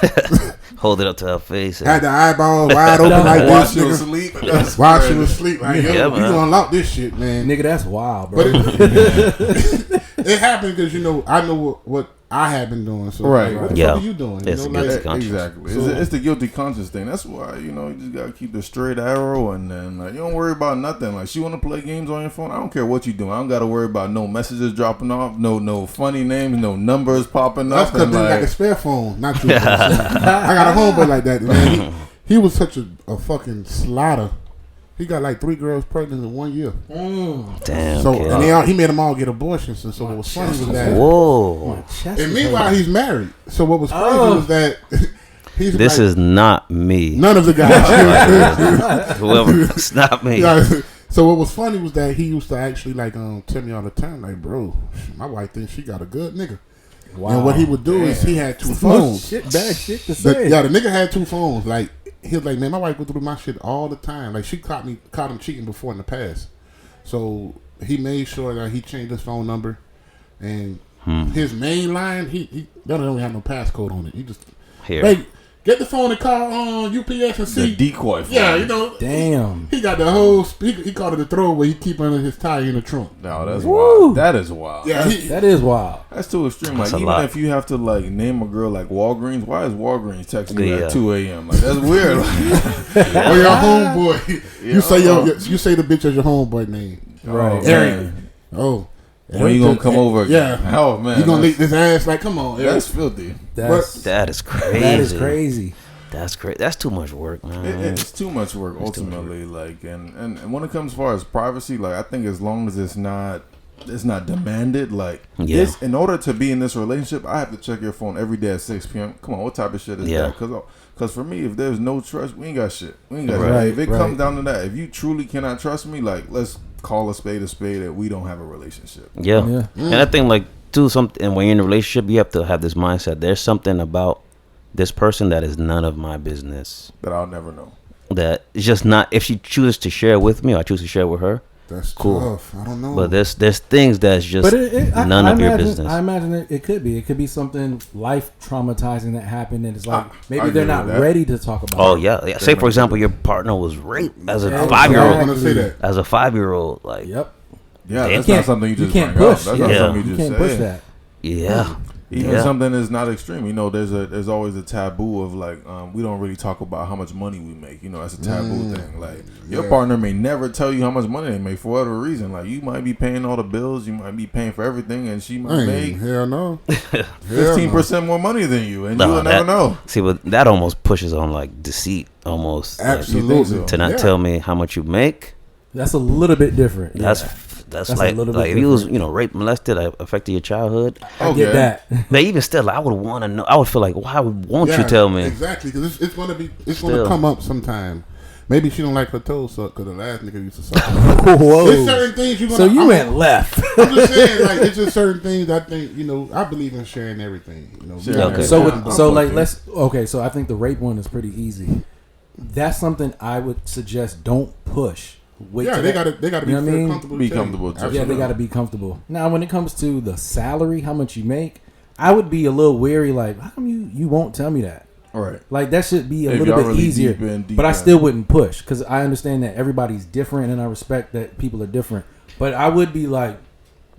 C: Hold it up to her face.
A: Had the eyeball wide open like
B: while
A: this,
B: she was asleep.
A: While she was asleep, like, yo, you gonna unlock this shit, man.
D: Nigga, that's wild, bro.
A: But it happened because, you know, I know what I have been doing. So
B: right.
A: What the fuck are you doing?
C: It's
A: you know,
B: exactly. So, it's the guilty conscience thing. That's why, you know, you just gotta keep the straight arrow, and then you don't worry about nothing. Like, she wanna play games on your phone, I don't care what you doing. I don't gotta worry about no messages dropping off, no funny names, no numbers popping up.
A: That's because they got a spare phone, not you. I got a homeboy like that, man. He was such a fucking slaughter. He got like 3 girls pregnant in 1 year.
C: Damn.
A: So and he made them all get abortions. And so what was funny was that.
C: Whoa.
A: And meanwhile, he's married. So what was crazy was that he's
C: this is not me.
A: None of the guys.
C: Whoever, it's not me.
A: Yeah, so what was funny was that he used to actually like tell me all the time, like, bro, my wife thinks she got a good nigga. Wow. And what he would do is he had 2 phones.
D: Bad shit to say.
A: The nigga had 2 phones. Like, he was like, man, my wife go through my shit all the time. Like, she caught him cheating before in the past. So he made sure that he changed his phone number, and his main line, he don't really have no passcode on it. He just hey, get the phone and call on UPS and see
B: the decoy phone.
A: Yeah, you know.
D: Damn.
A: He got the whole. He called it a throwaway. He keep under his tire in the trunk.
B: No, that's wild. That is wild.
A: Yeah,
D: that is wild.
B: That's too extreme. Like, even if you have to like name a girl like Walgreens, why is Walgreens texting you at 2 a.m.? Like, that's weird.
A: Or your homeboy. You say the bitch as your homeboy name.
B: Right.
A: Aaron. Oh.
B: When you gonna come over?
A: Yeah.
B: Oh man.
A: You gonna lick this ass? Like, come on.
B: That's filthy.
C: That is crazy.
D: That is crazy.
C: That's great. That's too much work, man.
B: It's too much work ultimately. Like, and when it comes as far as privacy, like, I think as long as it's not demanded, like, this, in order to be in this relationship, I have to check your phone every day at 6 p.m. Come on, what type of shit is that? Because for me, if there's no trust, we ain't got shit. We ain't got shit. Like, if it comes down to that, if you truly cannot trust me, like, let's call a spade that we don't have a relationship.
C: Yeah. And I think, like, too, and when you're in a relationship, you have to have this mindset. There's something about this person that is none of my business.
B: That I'll never know.
C: That it's just not. If she chooses to share with me, or I choose to share with her.
A: That's
C: cool.
A: Tough. I don't know.
C: But there's things that's just none of your business.
D: I imagine it could be. It could be something life traumatizing that happened, and it's like maybe they're not ready to talk about.
C: Oh yeah. Say for example, your partner was raped as a 5-year-old.
A: I'm gonna say that.
C: As a 5-year-old, like.
D: Yep.
B: Yeah, that's not something you just
D: can't push.
B: That's not something you just
D: can't push that.
C: Yeah.
B: Even something that's not extreme, you know, there's always a taboo of like we don't really talk about how much money we make, you know, that's a taboo thing. Like your partner may never tell you how much money they make for whatever reason. Like you might be paying all the bills, you might be paying for everything, and she might make 15% more money than you, and you will never know.
C: See, but that almost pushes on like deceit, almost.
A: Absolutely.
C: Like, to not tell me how much you make.
D: That's a little bit different.
C: That's like if you was raped, molested, affected your childhood.
D: I get that.
C: But even still, I would want to know. I would feel like, why won't you tell me?
A: Exactly, because it's gonna come up sometime. Maybe she don't like her toes sucked because the last nigga used to suck.
D: Whoa.
A: There's certain things you.
D: So you went left.
A: I'm just saying, like, it's just certain things. I think, you know, I believe in sharing everything. You know.
C: Okay.
D: So I think the rape one is pretty easy. That's something I would suggest. Don't push. They gotta be comfortable.
B: Be comfortable.
D: Yeah, they gotta be comfortable. Now, when it comes to the salary, how much you make, I would be a little wary. Like, how come you won't tell me that?
B: All right.
D: Like that should be a little bit easier. But I still wouldn't push because I understand that everybody's different and I respect that people are different. But I would be like,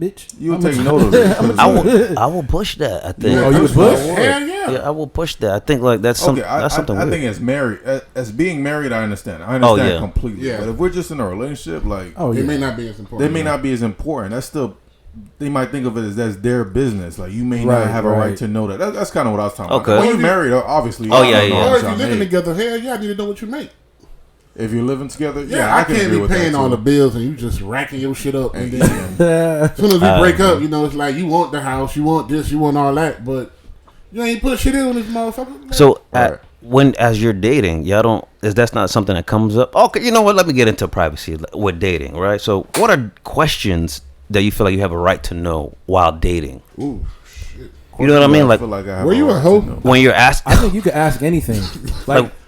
D: bitch.
B: You'll take note of it.
C: I will push that. I think.
D: Oh, you would push?
A: Hell yeah.
C: Yeah, I will push that. I think like that's something. That's something.
B: I think as being married, I understand. I understand completely.
A: Yeah.
B: But if we're just in a relationship, like,
A: it may not be as important.
B: They may not be as important. That's still. They might think of it as that's their business. Like you may not have a right to know that. That's kind of what I was talking about. When you're married, obviously.
A: Or if you're living together, hell yeah, I need to know what you make.
B: If you're living together,
A: I can't be paying all the bills and you just racking your shit up. And then as soon as we break up, it's like you want the house, you want this, you want all that, but you ain't put shit in on this motherfucker.
C: So as you're dating, that's not something that comes up. Okay, you know what? Let me get into privacy with dating, right? So what are questions that you feel like you have a right to know while dating?
A: Ooh, shit.
C: You know what I mean? Like,
A: were you a hoe?
C: When you're asked,
D: I think you could ask anything.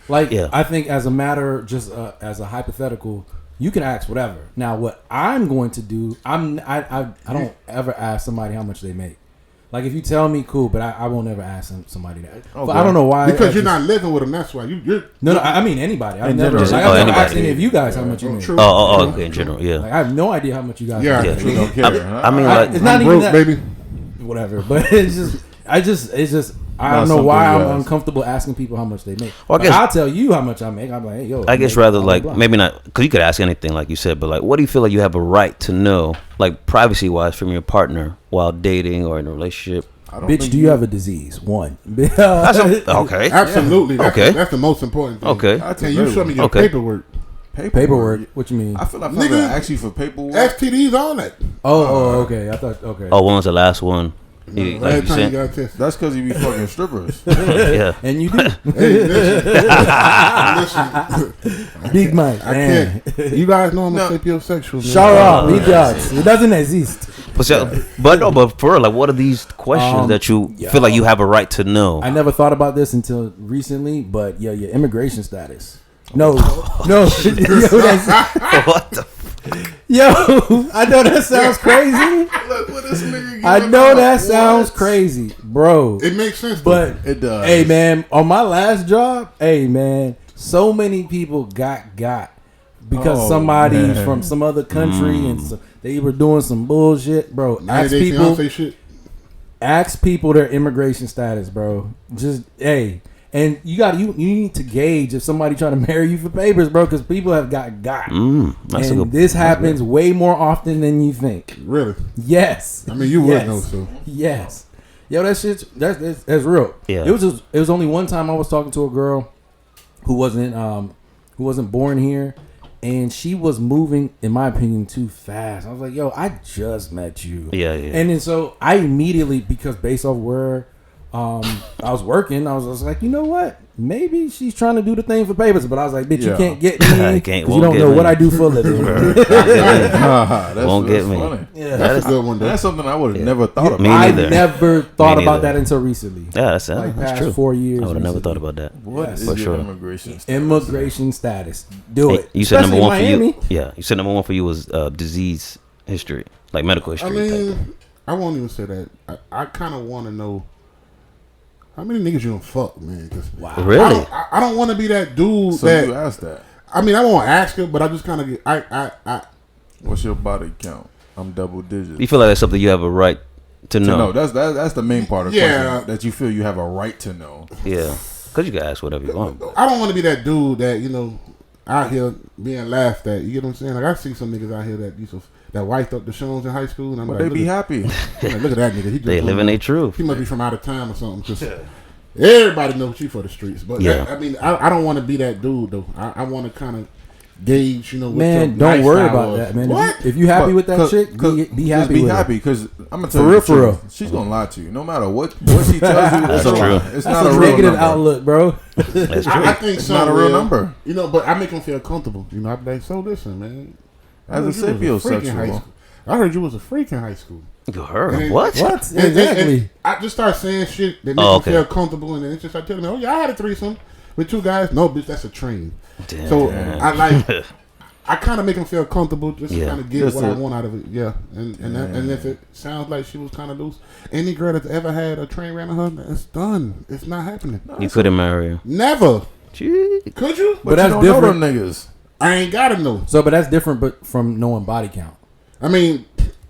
D: Like
C: yeah.
D: I think as a matter, just as a hypothetical, you can ask whatever. Now, what I'm going to do, I don't ever ask somebody how much they make. Like if you tell me, cool, but I won't ever ask somebody that. Okay. I don't know why.
A: Because you're not living with them. That's why you're.
D: No, I mean anybody. I've never
C: anybody.
D: asked any of you guys how much you make.
C: Okay, in general, yeah.
D: Like, I have no idea how much you guys.
A: Yeah,
D: make.
A: you don't care.
C: I mean, like
D: it's not
A: I'm
D: even
A: broke,
D: that,
A: baby.
D: Whatever, but it's just. I don't know why I'm uncomfortable asking people how much they make. Well, I'll tell you how much I make. I'm like, hey, yo.
C: I guess rather like maybe not because you could ask anything like you said, but like, what do you feel like you have a right to know, like privacy wise, from your partner while dating or in a relationship?
D: Bitch, do you have a disease? One.
C: Okay.
A: Absolutely.
C: Okay.
A: That's the most important thing.
C: Okay.
A: Can you show me your paperwork?
D: Paperwork? What you mean?
B: I feel like I'm gonna ask you for paperwork.
A: STDs, all that.
D: Oh, okay. I thought, okay.
C: Oh, when was the last one?
A: You got tested.
B: That's because you be fucking strippers.
C: Yeah.
D: And you do.
A: Hey, listen.
D: Big Mike.
A: I can't. You guys know I'm a sapiosexual.
D: Shut up. It doesn't exist.
C: But for real, like, what are these questions that you feel like you have a right to know?
D: I never thought about this until recently, but your immigration status. No. What the? Yo, I know that sounds crazy.
B: Look what this nigga.
D: I know that sounds crazy, bro.
A: It makes sense,
D: but
B: it does.
D: Hey, man, on my last job, so many people got because somebody from some other country and so they were doing some bullshit, bro. Ask people their immigration status, bro. Just and you need to gauge if somebody trying to marry you for papers, bro, because people have got. And this happens way more often than you think.
A: Really?
D: Yes.
A: I mean, you would know, so.
D: Yes. Yo, that's real.
C: Yeah.
D: It was only one time I was talking to a girl who wasn't born here, and she was moving, in my opinion, too fast. I was like, yo, I just met you.
C: Yeah.
D: And then so I immediately, because based off where I was working, I was like, you know what? Maybe she's trying to do the thing for papers, but I was like, bitch, you can't get me because you don't know what I do for a living.
C: Won't get me.
B: Funny.
D: Yeah,
A: that's a good one.
B: That's something I would have never thought about.
C: Me neither.
D: I never thought about that until recently.
C: Yeah, that's true.
D: 4 years.
C: I would have never thought about that.
B: What is your immigration status?
D: Immigration status. Do it.
C: You said
D: Especially
C: number one
D: Miami.
C: for you. Yeah, you said number one for you was disease history, like medical history.
A: I mean, I won't even say that. I kind of want to know how many niggas you don't fuck, man.
C: Wow. Really?
A: I don't want to be that dude.
B: So you asked that.
A: I mean, I won't ask it, but I just kind of get. I.
B: What's your body count? I'm double digits.
C: You feel like that's something you have a right to know?
B: That's the main part of the question. That you feel you have a right to know.
C: Yeah, because you can ask whatever you want.
A: I don't want to be that dude that out here being laughed at. You get what I'm saying? Like I see some niggas out here that wiped up the shows in high school, and I'm
B: but
A: like,
B: they be happy.
A: Look at that nigga.
C: They living their truth.
A: He must be from out of town or something. Cause everybody knows you for the streets. But I don't want to be that dude though. I want to kind of gauge, what
D: man, don't worry about that, man.
A: What?
D: If you happy with that chick, be happy.
B: Be
D: with
B: happy
D: her.
B: because I'm gonna tell you for real. She's gonna lie to you, no matter what she tells you.
C: That's true.
B: It's
D: That's
B: not
D: a
B: real
D: negative
B: number.
D: outlook, bro.
C: That's true.
A: I think
B: it's not a real number.
A: But I make them feel comfortable. I be like, so listen, man.
B: As a sapiosexual,
A: I heard you was a freak in high school.
C: You heard what?
A: Exactly. And I just start saying shit that makes me feel comfortable, and then it's just start telling me, "Oh yeah, I had a threesome with 2 guys." No, bitch, that's a train. Damn. So I kind of make them feel comfortable, just to kind of get what I want out of it. Yeah, and if it sounds like she was kind of loose, any girl that's ever had a train ran on her, it's done. It's not happening.
C: You couldn't marry her.
A: Never.
C: Gee.
A: Could you?
B: But that's different. Know them niggas.
A: I ain't gotta know.
D: So, but that's different, but from knowing body count.
A: I mean,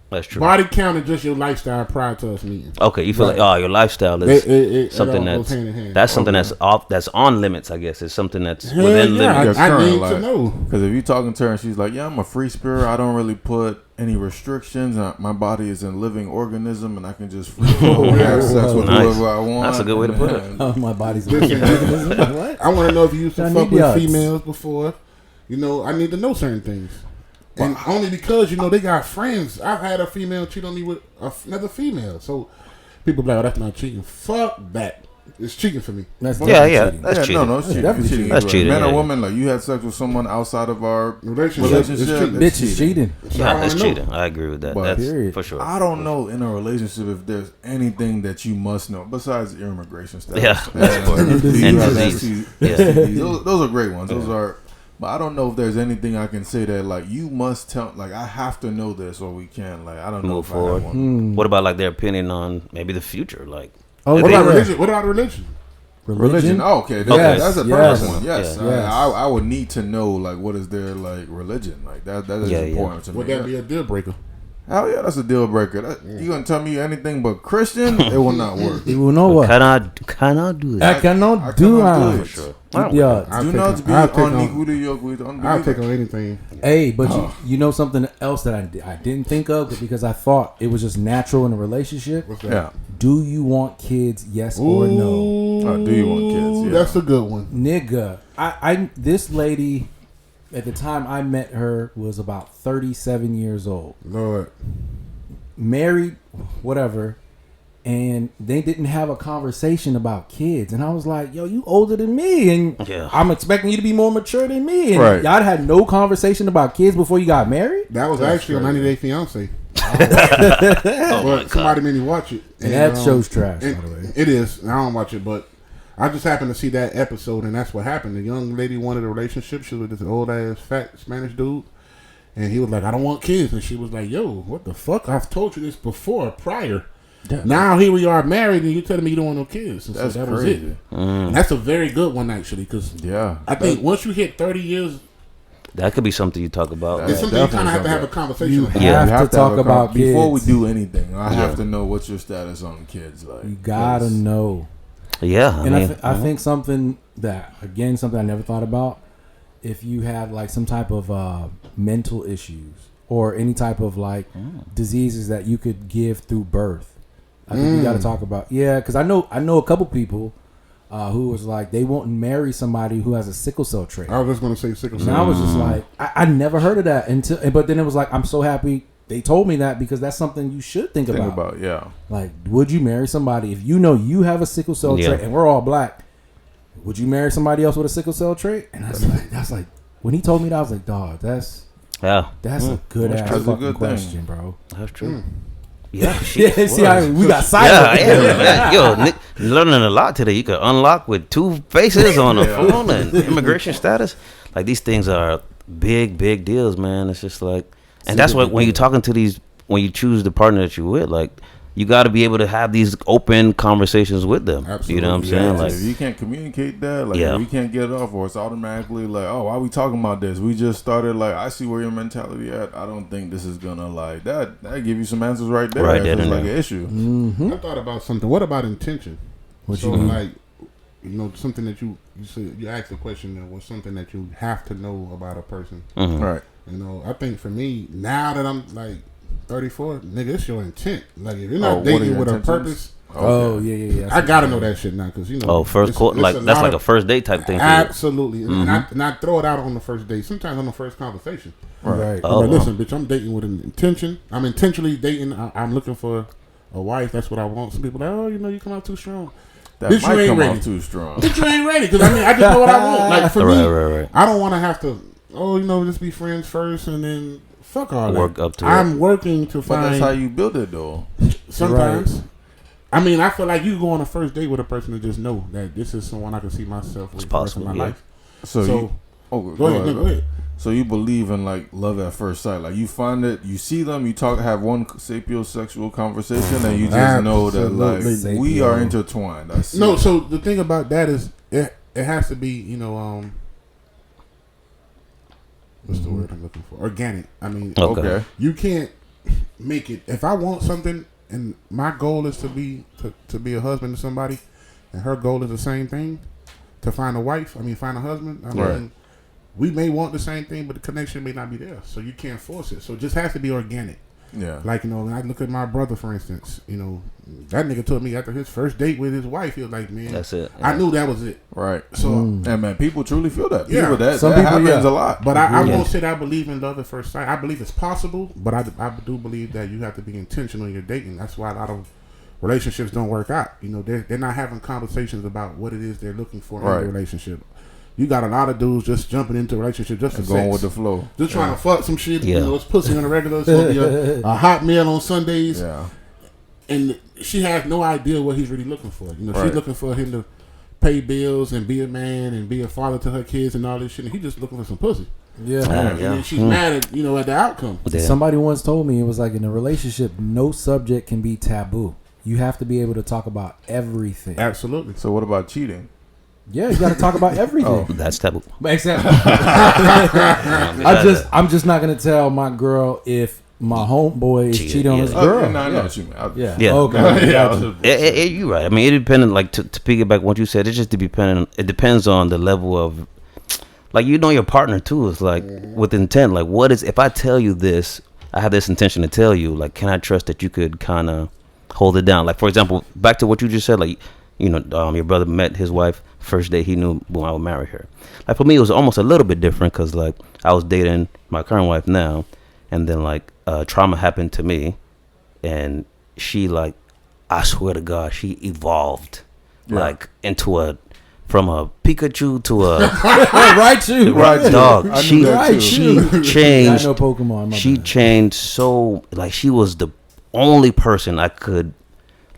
C: That's true.
A: Body count is just your lifestyle prior to us meeting.
C: Okay, you feel like your lifestyle is something
A: that's hand in hand.
C: That's something that's on limits. I guess it's something that's
A: Hell
C: within
A: yeah,
C: limits.
A: I need to know.
B: Because if you talking to her and she's like, "Yeah, I'm a free spirit. I don't really put any restrictions. My body is a living organism, and I can just free flow have sex with whoever I want."
C: That's a good way to put it.
D: My body's a living organism. What?
A: I want to know if you used to fuck with females before. You know, I need to know certain things. And only because, you know, they got friends. I've had a female cheat on me with another female. So people be like, "Oh, that's not cheating." Fuck that. It's cheating for me.
C: That's cheating.
B: That's cheating. No, it's cheating.
D: Definitely cheating.
C: That's cheating.
B: Man or woman, like you had sex with someone outside of our relationship.
D: Bitch is cheating.
C: Yeah, that's cheating. I agree with that.
B: But
C: That's for sure.
B: I don't know in a relationship if there's anything that you must know besides your immigration status.
C: Yeah.
B: And
C: disease.
B: Those are great ones. Those are. But I don't know if there's anything I can say that like you must tell. Like I have to know this or we can. Like I don't know if
C: forward.
B: I have one.
C: What about like their opinion on maybe the future? Like,
A: what about religion? What about religion?
B: Religion? Oh, okay. That's a perfect one. Yes. I would need to know like what is their like religion. Like that is important to me.
A: Would that be a deal breaker?
B: Hell yeah, that's a deal breaker. You gonna tell me anything but Christian? It will not work.
D: You will know what?
C: Cannot do that.
D: I cannot do it.
B: For sure.
A: Do
B: not be unequally yoked with unbelievers.
A: I'll take on anything.
D: Hey, but you know something else that I didn't think of because I thought it was just natural in a relationship.
A: What's that?
B: Yeah.
D: Do you want kids? Yes or no?
B: Do you want kids? Yeah.
A: That's a good one,
D: nigga. I this lady at the time I met her was about 37 years old.
A: Lord,
D: married, whatever. And they didn't have a conversation about kids. And I was like, yo, you older than me. And I'm expecting you to be more mature than me. And y'all had no conversation about kids before you got married?
A: That was actually a 90 Day Fiance. Somebody made me watch it.
D: And that show's trash, by the way.
A: It is. I don't watch it, but I just happened to see that episode, and that's what happened. The young lady wanted a relationship. She was with this old-ass, fat Spanish dude. And he was like, I don't want kids. And she was like, yo, what the fuck? I've told you this before, prior. Now here we are married, and you're telling me you don't want no kids. And
B: that's
A: so that
B: crazy.
A: was it. And that's a very good one, actually, because I think once you hit 30 years,
C: that could be something you talk about.
A: It's something you kind of have to have a conversation.
D: You have to talk about kids
B: before we do anything. I have to know what's your status on kids. Like
D: you gotta know.
C: Yeah,
D: I think something I never thought about. If you have like some type of mental issues or any type of like diseases that you could give through birth. I think you got to talk about because I know a couple people who was like they won't marry somebody who has a sickle cell trait.
A: I was just gonna say sickle cell.
D: And I was just like I never heard of that but then it was like I'm so happy they told me that because that's something you should think about. Like, would you marry somebody if you know you have a sickle cell trait and we're all black? Would you marry somebody else with a sickle cell trait? And that's like when he told me that I was like, dog, that's a good ass fucking question, bro.
C: That's true. Yeah,
D: see how we got silent.
C: Man. Yo, learning a lot today. You could unlock with 2 faces on a phone and immigration status. Like these things are big deals, man. It's just like, and that's what when you're talking to when you choose the partner that you're with, like you got to be able to have these open conversations with them.
A: Absolutely.
C: You know what I'm saying? Like
B: if you can't communicate that, like if you can't get it off, or it's automatically like, oh, why are we talking about this? We just started. Like, I see where your mentality at. I don't think this is gonna like that. That give you some answers right there. Right there, like an issue.
D: Mm-hmm.
A: I thought about something. What about intention? Like, you know, something that you asked the question that was something that you have to know about a person.
C: Mm-hmm.
B: Right.
A: You know, I think for me now that I'm like 34, nigga, it's your intent. Like if you're not dating with a purpose.
D: Yeah.
A: I gotta know that shit now because you know.
C: It's like that's like a first date type thing.
A: Absolutely, and I throw it out on the first date. Sometimes on the first conversation.
D: Right.
A: Listen, bitch, I'm dating with an intention. I'm intentionally dating. I'm looking for a wife. That's what I want. Some people are like, oh, you know, you come out too strong.
B: That bitch, might come out too strong.
A: Bitch, you ain't ready because I just know what I want. Like for me, I don't want to have to. Oh, you know, just be friends first and then fuck all that.
C: Work up to
A: I'm working to find.
B: But that's how you build it, though.
A: Sometimes.
D: Right.
A: I mean, I feel like you go on a first date with a person and just know that this is someone I can see myself with for the rest of my life.
B: So
A: go ahead.
B: So you believe in like love at first sight? Like you find it, you see them, you have one sapiosexual conversation, and you just know that like we are intertwined.
A: So the thing about that is it has to be, you know, what's the word I'm looking for? Organic. I mean,
C: okay.
A: You can't. make it. If I want something and my goal is to be a husband to somebody, and her goal is the same thing, to find a wife. Find a husband. Mean, we may want the same thing, but the connection may not be there. So you can't force it. So it just has to be organic.
B: Yeah.
A: Like, when I look at my brother, for instance, that nigga told me after his first date with his wife, he was like, man,
C: that's it. Yeah.
A: I knew that was it.
B: Right. So, and man, people truly feel that.
A: Yeah.
B: That happens a lot.
A: But I won't say that I believe in love at first sight. I believe it's possible, but I do believe that you have to be intentional in your dating. That's why a lot of relationships don't work out. They're not having conversations about what it is they're looking for in the relationship. You got a lot of dudes just jumping into a relationship just for
B: going
A: sex.
B: with the flow.
A: Just trying to fuck some shit. It's pussy on the regular. It's going to be a hot meal on Sundays.
B: Yeah.
A: And she has no idea what he's really looking for. She's looking for him to pay bills and be a man and be a father to her kids and all this shit. And he's just looking for some pussy.
D: Yeah.
A: And then she's mad at, at the outcome.
D: Yeah. Somebody once told me, it was like, in a relationship, no subject can be taboo. You have to be able to talk about everything.
A: Absolutely.
B: So what about cheating?
D: Yeah, you got to talk about everything.
C: That's taboo.
D: Exactly. I'm just not gonna tell my girl if my homeboy is cheating on his girl.
B: I know what you mean.
D: Yeah.
C: Okay. You're right. It depends. Like to piggyback what you said, it depends on the level of, like, your partner too. It's like with intent. Like, what is, if I tell you this, I have this intention to tell you. Like, can I trust that you could kind of hold it down? Like, for example, back to what you just said. Like, your brother met his wife. First day he knew when I would marry her. Like, for me, it was almost a little bit different because, like, I was dating my current wife now, and then, like, trauma happened to me, and she, like, I swear to God, she evolved, like, from a Pikachu to a
D: right
C: dog. She changed.
D: I know Pokemon.
C: She changed so, like, she was the only person I could,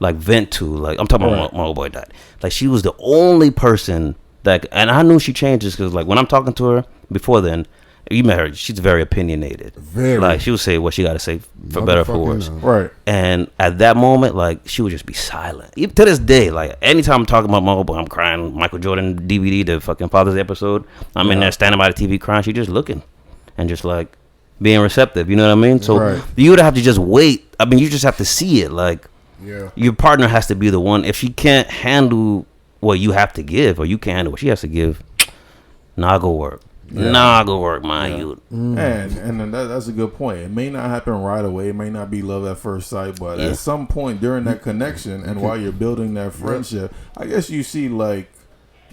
C: like, vent to. Like, I'm talking about my old boy died. Like, she was the only person that, and I knew she changed this because, like, when I'm talking to her before then, you met her, she's very opinionated. Like, she would say what she got to say, for better or for worse.
B: Right.
C: And at that moment, like, she would just be silent. Even to this day, like, anytime I'm talking about my old boy, I'm crying. Michael Jordan DVD, the fucking Father's Day episode, I'm in there standing by the TV crying. She just looking and just, like, being receptive. You know what I mean? So you would have to just wait. You just have to see it. Like, your partner has to be the one. If she can't handle what you have to give, or you can't handle what she has to give, go work. Go work, man.
B: And that's a good point. It may not happen right away. It may not be love at first sight, but at some point during that connection and while you're building that friendship, I guess you see, like,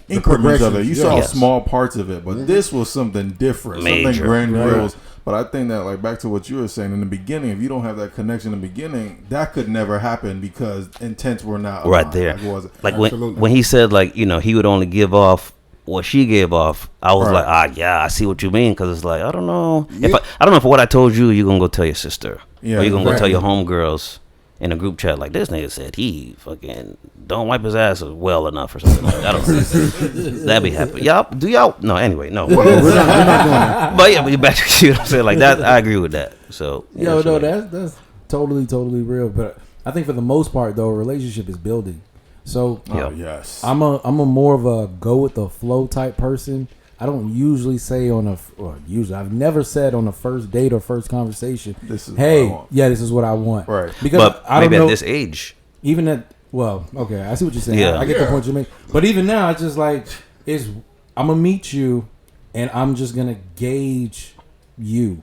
B: increments of it. You saw small parts of it, but this was something different, something grandiose. But I think that, like, back to what you were saying in the beginning, if you don't have that connection in the beginning, that could never happen because intents were not
C: right there. Like when he said, like, he would only give off what she gave off, I was like, I see what you mean, because it's like, I don't know. If I don't know if what I told you, you're gonna go tell your sister, or you're gonna go tell your homegirls in a group chat, like, this nigga said he fucking don't wipe his ass well enough or something like that. I don't know. That be happening. Y'all? No, anyway, no. We're not doing that. But yeah, back to what I'm saying, like that. I agree with that. So
D: that's totally real. But I think for the most part, though, a relationship is building. So
B: yes,
D: I'm a more of a go with the flow type person. I don't usually say I've never said on a first date or first conversation, this is what I want.
B: Right.
D: Because
C: but I don't know, at this age.
D: Even at, okay, I see what you're saying. I get the point you make. But even now, it's just like, I'm going to meet you and I'm just going to gauge you.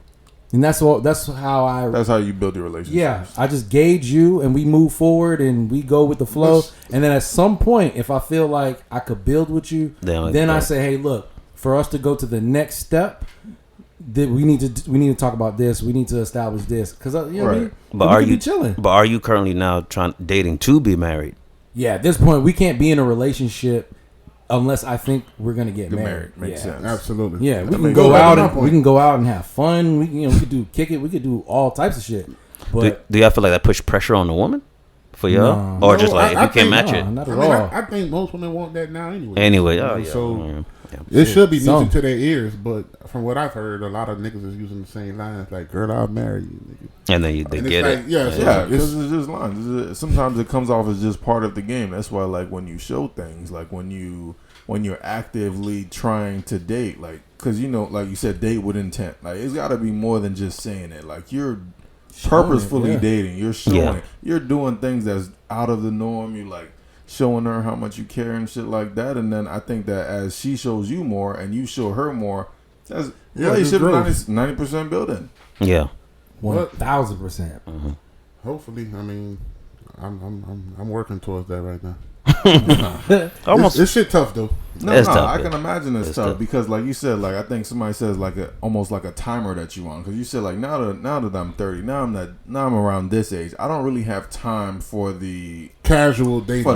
D: And that's how you build your relationship. Yeah, I just gauge you and we move forward and we go with the flow. And then at some point, if I feel like I could build with you, then I say, hey, look, for us to go to the next step, we need to talk about this. We need to establish this because we be chilling.
C: But are you currently now dating to be married?
D: Yeah, at this point, we can't be in a relationship unless I think we're gonna get married.
B: Makes sense.
A: Absolutely.
D: Yeah, we can go out and have fun. We could do kick it. We could do all types of shit. But
C: do y'all feel like that push pressure on the woman for y'all, or just like if you can't match it?
D: Not at all.
A: I think most women want that now anyway.
B: It
A: should be music to their ears, but from what I've heard, a lot of niggas is using the same lines, like, girl, I'll marry you, nigga.
C: And then they get it.
B: Because it's just lines. Sometimes it comes off as just part of the game. That's why, like, when you show things, like when you're actively trying to date, like, because, like you said, date with intent. Like, it's got to be more than just saying it. Like, you're purposefully dating. You're showing it. You're doing things that's out of the norm. You like showing her how much you care and shit like that. And then I think that as she shows you more and you show her more, that's relationship 90% building.
C: Yeah,
D: 1,000%.
A: Hopefully, I mean, I'm working towards that right now.
C: Almost.
A: This shit tough though.
B: No, I can imagine it's tough because, like you said, like I think somebody says like almost like a timer that you on, because you said like now that I'm 30, now I'm around this age, I don't really have time for the
A: casual dating.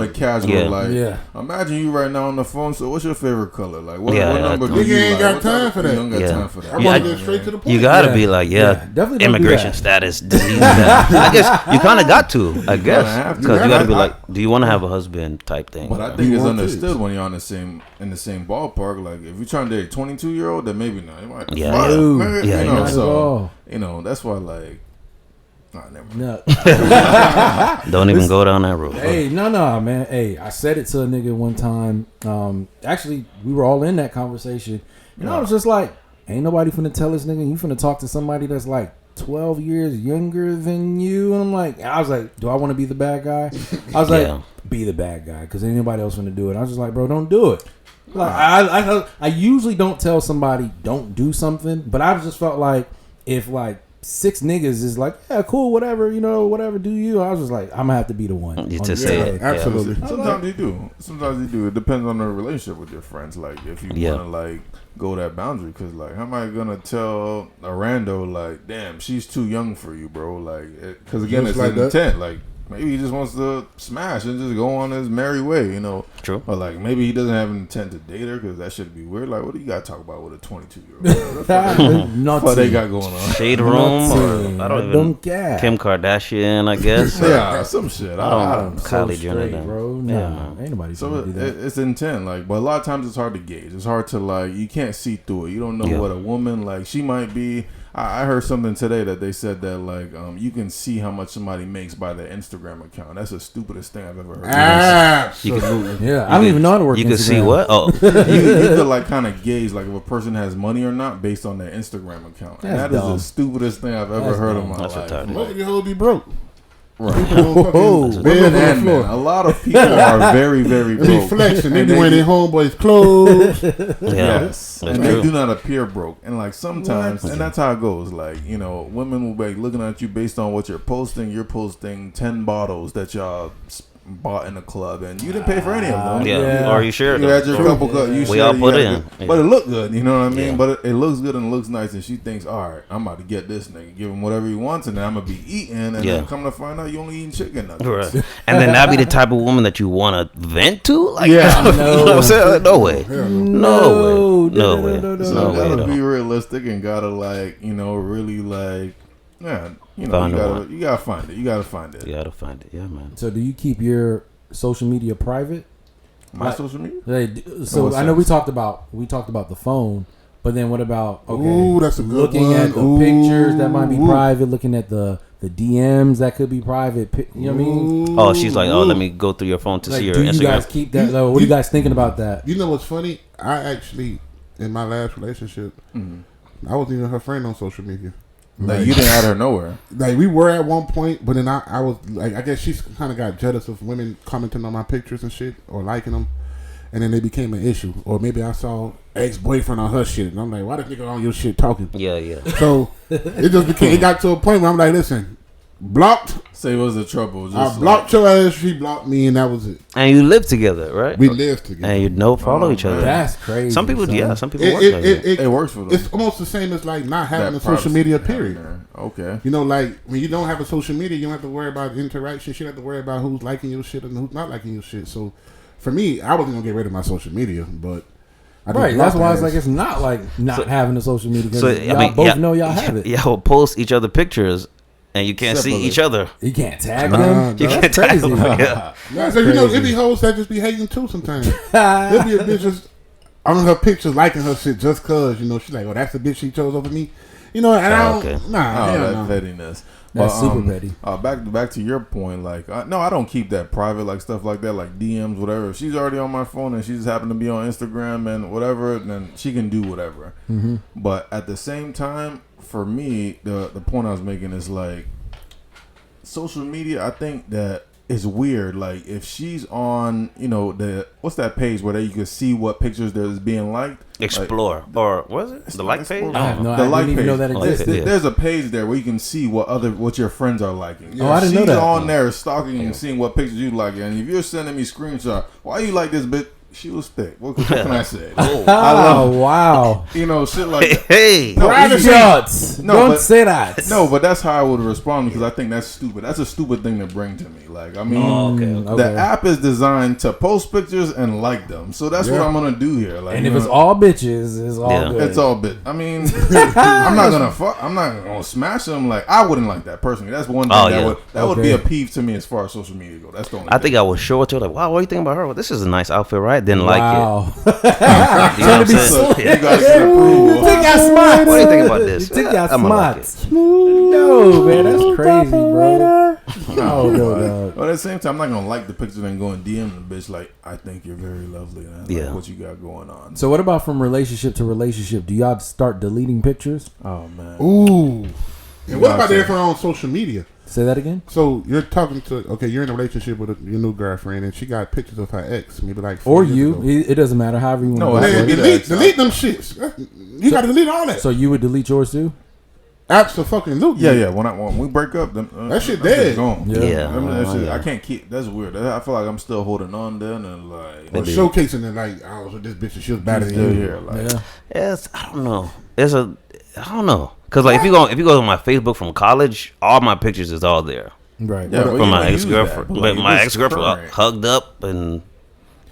B: Imagine you right now on the phone. So what's your favorite color? Like what number do
A: you
B: ain't
A: got time for that?
B: You don't got time for that.
A: I want to get straight to the point.
C: You gotta be like, definitely immigration status. I guess you kind of got to. I guess because you gotta be like, do you want to have a husband type thing?
B: But I think it's understood when you're on the same ballpark. Like if you're trying to date a 22-year-old, then maybe not. You might, that's why like.
D: No.
C: Don't even go down that road.
D: Hey, no, man. Hey, I said it to a nigga one time. Actually, we were all in that conversation, and I was just like, "Ain't nobody finna tell this nigga you finna talk to somebody that's like 12 years younger than you." And I was like, "Do I want to be the bad guy?" I was like, "Be the bad guy," because ain't nobody else finna do it. I was just like, "Bro, don't do it." Like I usually don't tell somebody don't do something, but I just felt like if like 6 niggas is like, yeah, cool, whatever, whatever, do you? I was just like, I'm gonna have to be the one.
C: You to say it.
A: Absolutely.
B: Sometimes you do. It depends on the relationship with your friends. Like, if you want to, like, go that boundary. Because, like, how am I going to tell a rando, like, damn, she's too young for you, bro? Like, because, again, just it's like intent. Like, maybe he just wants to smash and just go on his merry way,
C: True.
B: Or like maybe he doesn't have an intent to date her because that should be weird. Like, what do you got to talk about with a 22-year-old? What they got going on?
C: Shade room or I don't care. Kim Kardashian, I guess.
B: Some shit.
C: I don't Kylie Jenner,
D: bro. Nah, ain't nobody.
B: So it's intent, like, but a lot of times it's hard to gauge. It's hard to like you can't see through it. You don't know what a woman like. She might be. I heard something today that they said that like you can see how much somebody makes by their Instagram account. That's the stupidest thing I've ever heard.
A: Absolutely.
D: I don't even know how to work.
C: You can see what? Oh,
B: you could like kind of gauge like if a person has money or not based on their Instagram account. And that is the stupidest thing I've ever heard in my life.
A: Most of the hoes be broke.
B: Right. A lot of people are very, very broke.
A: Reflection. They be wearing their homeboys' clothes.
B: Yes. And they do not appear broke. And like sometimes, and that's how it goes. Like, women will be looking at you based on what you're posting. You're posting 10 bottles that y'all bought in a club, and you didn't pay for any of them.
C: Or you shared them.
B: You had your couple cups.
C: We all put in.
B: But it looked good, you know what I mean? But it looks good and it looks nice, and she thinks, all right, I'm about to get this nigga, give him whatever he wants, and then I'm going to be eating, and then come to find out you only eating chicken nuggets.
C: Right. And then that be the type of woman that you want to vent to? Like,
B: no.
C: You know what I'm saying? No way. No way.
B: So gotta be realistic and gotta like, really like, you gotta find it. You gotta find it.
C: Yeah, man.
D: So do you keep your social media private?
B: My social media?
D: So I know we talked about the phone, but then what about
A: that's a good
D: looking at the pictures that might be private, looking at the DMs that could be private, you know what I mean?
C: Oh, she's like, let me go through your phone to see your Instagram.
D: Do you guys keep that low? What are you guys thinking about that?
A: You know what's funny? I actually, in my last relationship, I wasn't even her friend on social media.
B: Like you didn't add her nowhere.
A: Like we were at one point, but then I was like, I guess she kind of got jealous of women commenting on my pictures and shit or liking them, and then they became an issue. Or maybe I saw ex-boyfriend on her shit, and I'm like, why this nigga on your shit talking?
C: Yeah.
A: So it just became. It got to a point where I'm like, listen, blocked.
B: Say what's the trouble?
A: I blocked your ass. She blocked me, and that was it.
C: And you live together, right?
A: We live together,
C: and you follow each other.
D: That's crazy.
C: Some people, some people work like
B: that. It works for them.
A: It's almost the same as like not having a social media. Period.
B: Okay.
A: Like when you don't have a social media, you don't have to worry about interaction. You don't have to worry about who's liking your shit and who's not liking your shit. So for me, I wasn't gonna get rid of my social media, but.
D: That's why it's like it's not like having a social media because y'all both know y'all have it.
C: Y'all post each other pictures. And you can't see each other.
D: You can't tag them.
C: You can't tag them.
A: So it be hoes that just be hating too sometimes. There'll be a bitch just on her pictures liking her shit just cause she's like, that's the bitch she chose over me. And I don't.
B: That pettiness.
D: That's super petty.
B: Back to your point, like no, I don't keep that private, like stuff like that, like DMs, whatever. If she's already on my phone and she just happened to be on Instagram and whatever, then she can do whatever. But at the same time, for me, the point I was making is like social media, I think that it's weird. Like if she's on, what's that page where you can see what pictures there's being liked?
C: Explore or was it the like page?
D: I have no,
B: the
D: I
B: like
D: didn't even
B: page.
D: know that existed.
B: There's a page there where you can see what your friends are liking.
D: Oh, I didn't know that.
B: She's on there stalking and seeing what pictures you like, and if you're sending me screenshots, why you like this bitch? She was thick. What can I say?
D: I love
B: wow. Shit like that.
C: Hey,
D: private shots. Don't say that.
B: No, but that's how I would respond because I think that's stupid. That's a stupid thing to bring to me. Like, I mean, the app is designed to post pictures and like them, so that's what I'm gonna do here. Like,
D: and if it's all bitches, it's all good.
B: It's all bitch. I mean, I'm not gonna fuck. I'm not gonna smash them. Like, I wouldn't like that personally. That's one thing that would be a peeve to me as far as social media go. That's the only.
C: I think I would show it to her like, wow, what do you think about her? Well, this is a nice outfit, right? Didn't like it.
D: Trying to be slick.
B: You guys get approval.
D: You think y'all smart?
C: What do you think about this?
D: You think y'all
C: smart?
D: Like no, man, that's crazy, bro. No.
B: But at the same time, I'm not gonna like the picture and go and DM the bitch like, I think you're very lovely and I like what you got going on.
D: So what about from relationship to relationship? Do y'all start deleting pictures?
B: Oh man.
A: Ooh. And what about if we're on social media?
D: Say that again.
A: So you're talking to you're in a relationship with your new girlfriend, and she got pictures of her ex, maybe like 4 years ago.
D: It doesn't matter. However you want.
A: No, delete them shits. You got to delete all that.
D: So you would delete yours too?
A: Absolutely.
B: Yeah. When we break up,
A: that shit dead.
B: Gone.
C: Yeah.
B: I can't keep. That's weird. I feel like I'm still holding on then and like
A: showcasing it. Like I was with this bitch and she was better than you.
B: Here, like,
C: I don't know. I don't know. Cause like if you go to my Facebook from college, all my pictures is all there.
D: Right.
B: Yeah,
C: from my ex girlfriend. But my ex girlfriend hugged up, and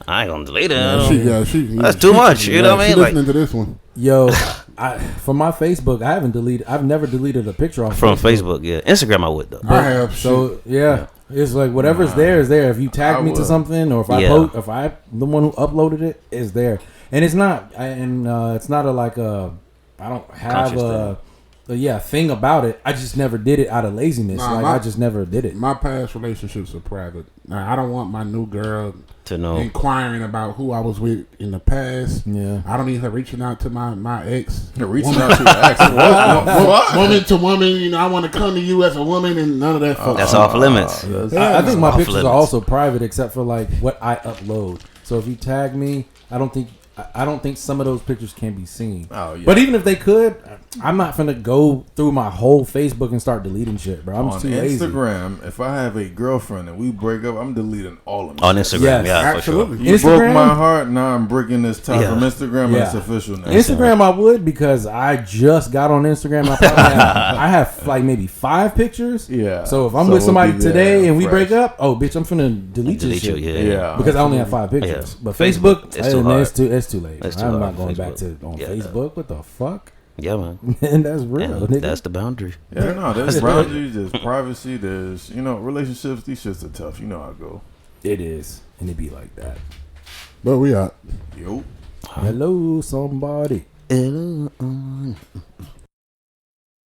C: I ain't gonna delete it. That's too much. You know what I mean?
A: Listening to this one.
D: Yo, from my Facebook, I've never deleted a picture off
C: from Facebook. Yeah, Instagram I would though.
A: I have.
D: So yeah. It's like whatever's there is there. If you tag me to something, or if I post, if I the one who uploaded it is there, and it's not, it's not I don't have a thing about it. I just never did it out of laziness. I just never did it.
A: My past relationships are private. Now, I don't want my new girl
C: to know
A: inquiring about who I was with in the past.
D: Yeah,
A: I don't need her reaching out to my ex.
B: Reaching out to your ex,
A: woman to woman. I want to come to you as a woman, and none of that.
C: That's off limits.
D: I think my pictures are also private, except for like what I upload. So if you tag me, I don't think some of those pictures can be seen.
B: Oh yeah.
D: But even if they could, I'm not finna go through my whole Facebook and start deleting shit, bro. I'm too lazy.
B: On Instagram, if I have a girlfriend and we break up, I'm deleting all of them.
C: On Instagram,
A: absolutely.
C: For
B: sure. You broke my heart. Now I'm breaking this tie from Instagram. And it's official now.
D: Instagram, I would because I just got on Instagram. I have like maybe 5 pictures.
B: Yeah.
D: So if I'm with somebody today and we break up, bitch, I'm finna delete your shit.
B: Yeah.
D: Because I only have 5 pictures.
C: Yeah.
D: But Facebook,
C: it's
D: too late.
C: It's too
D: I'm
C: hard
D: not going
C: Facebook.
D: back to on Facebook. What the fuck?
C: Yeah, man.
D: And that's real.
C: And that's the boundary.
B: Yeah, no, there's boundaries, there's privacy, there's relationships. These shits are tough. You know how it go.
D: It is, and it be like that.
A: But we out.
B: Yo.
D: Hello, somebody.
C: Hello.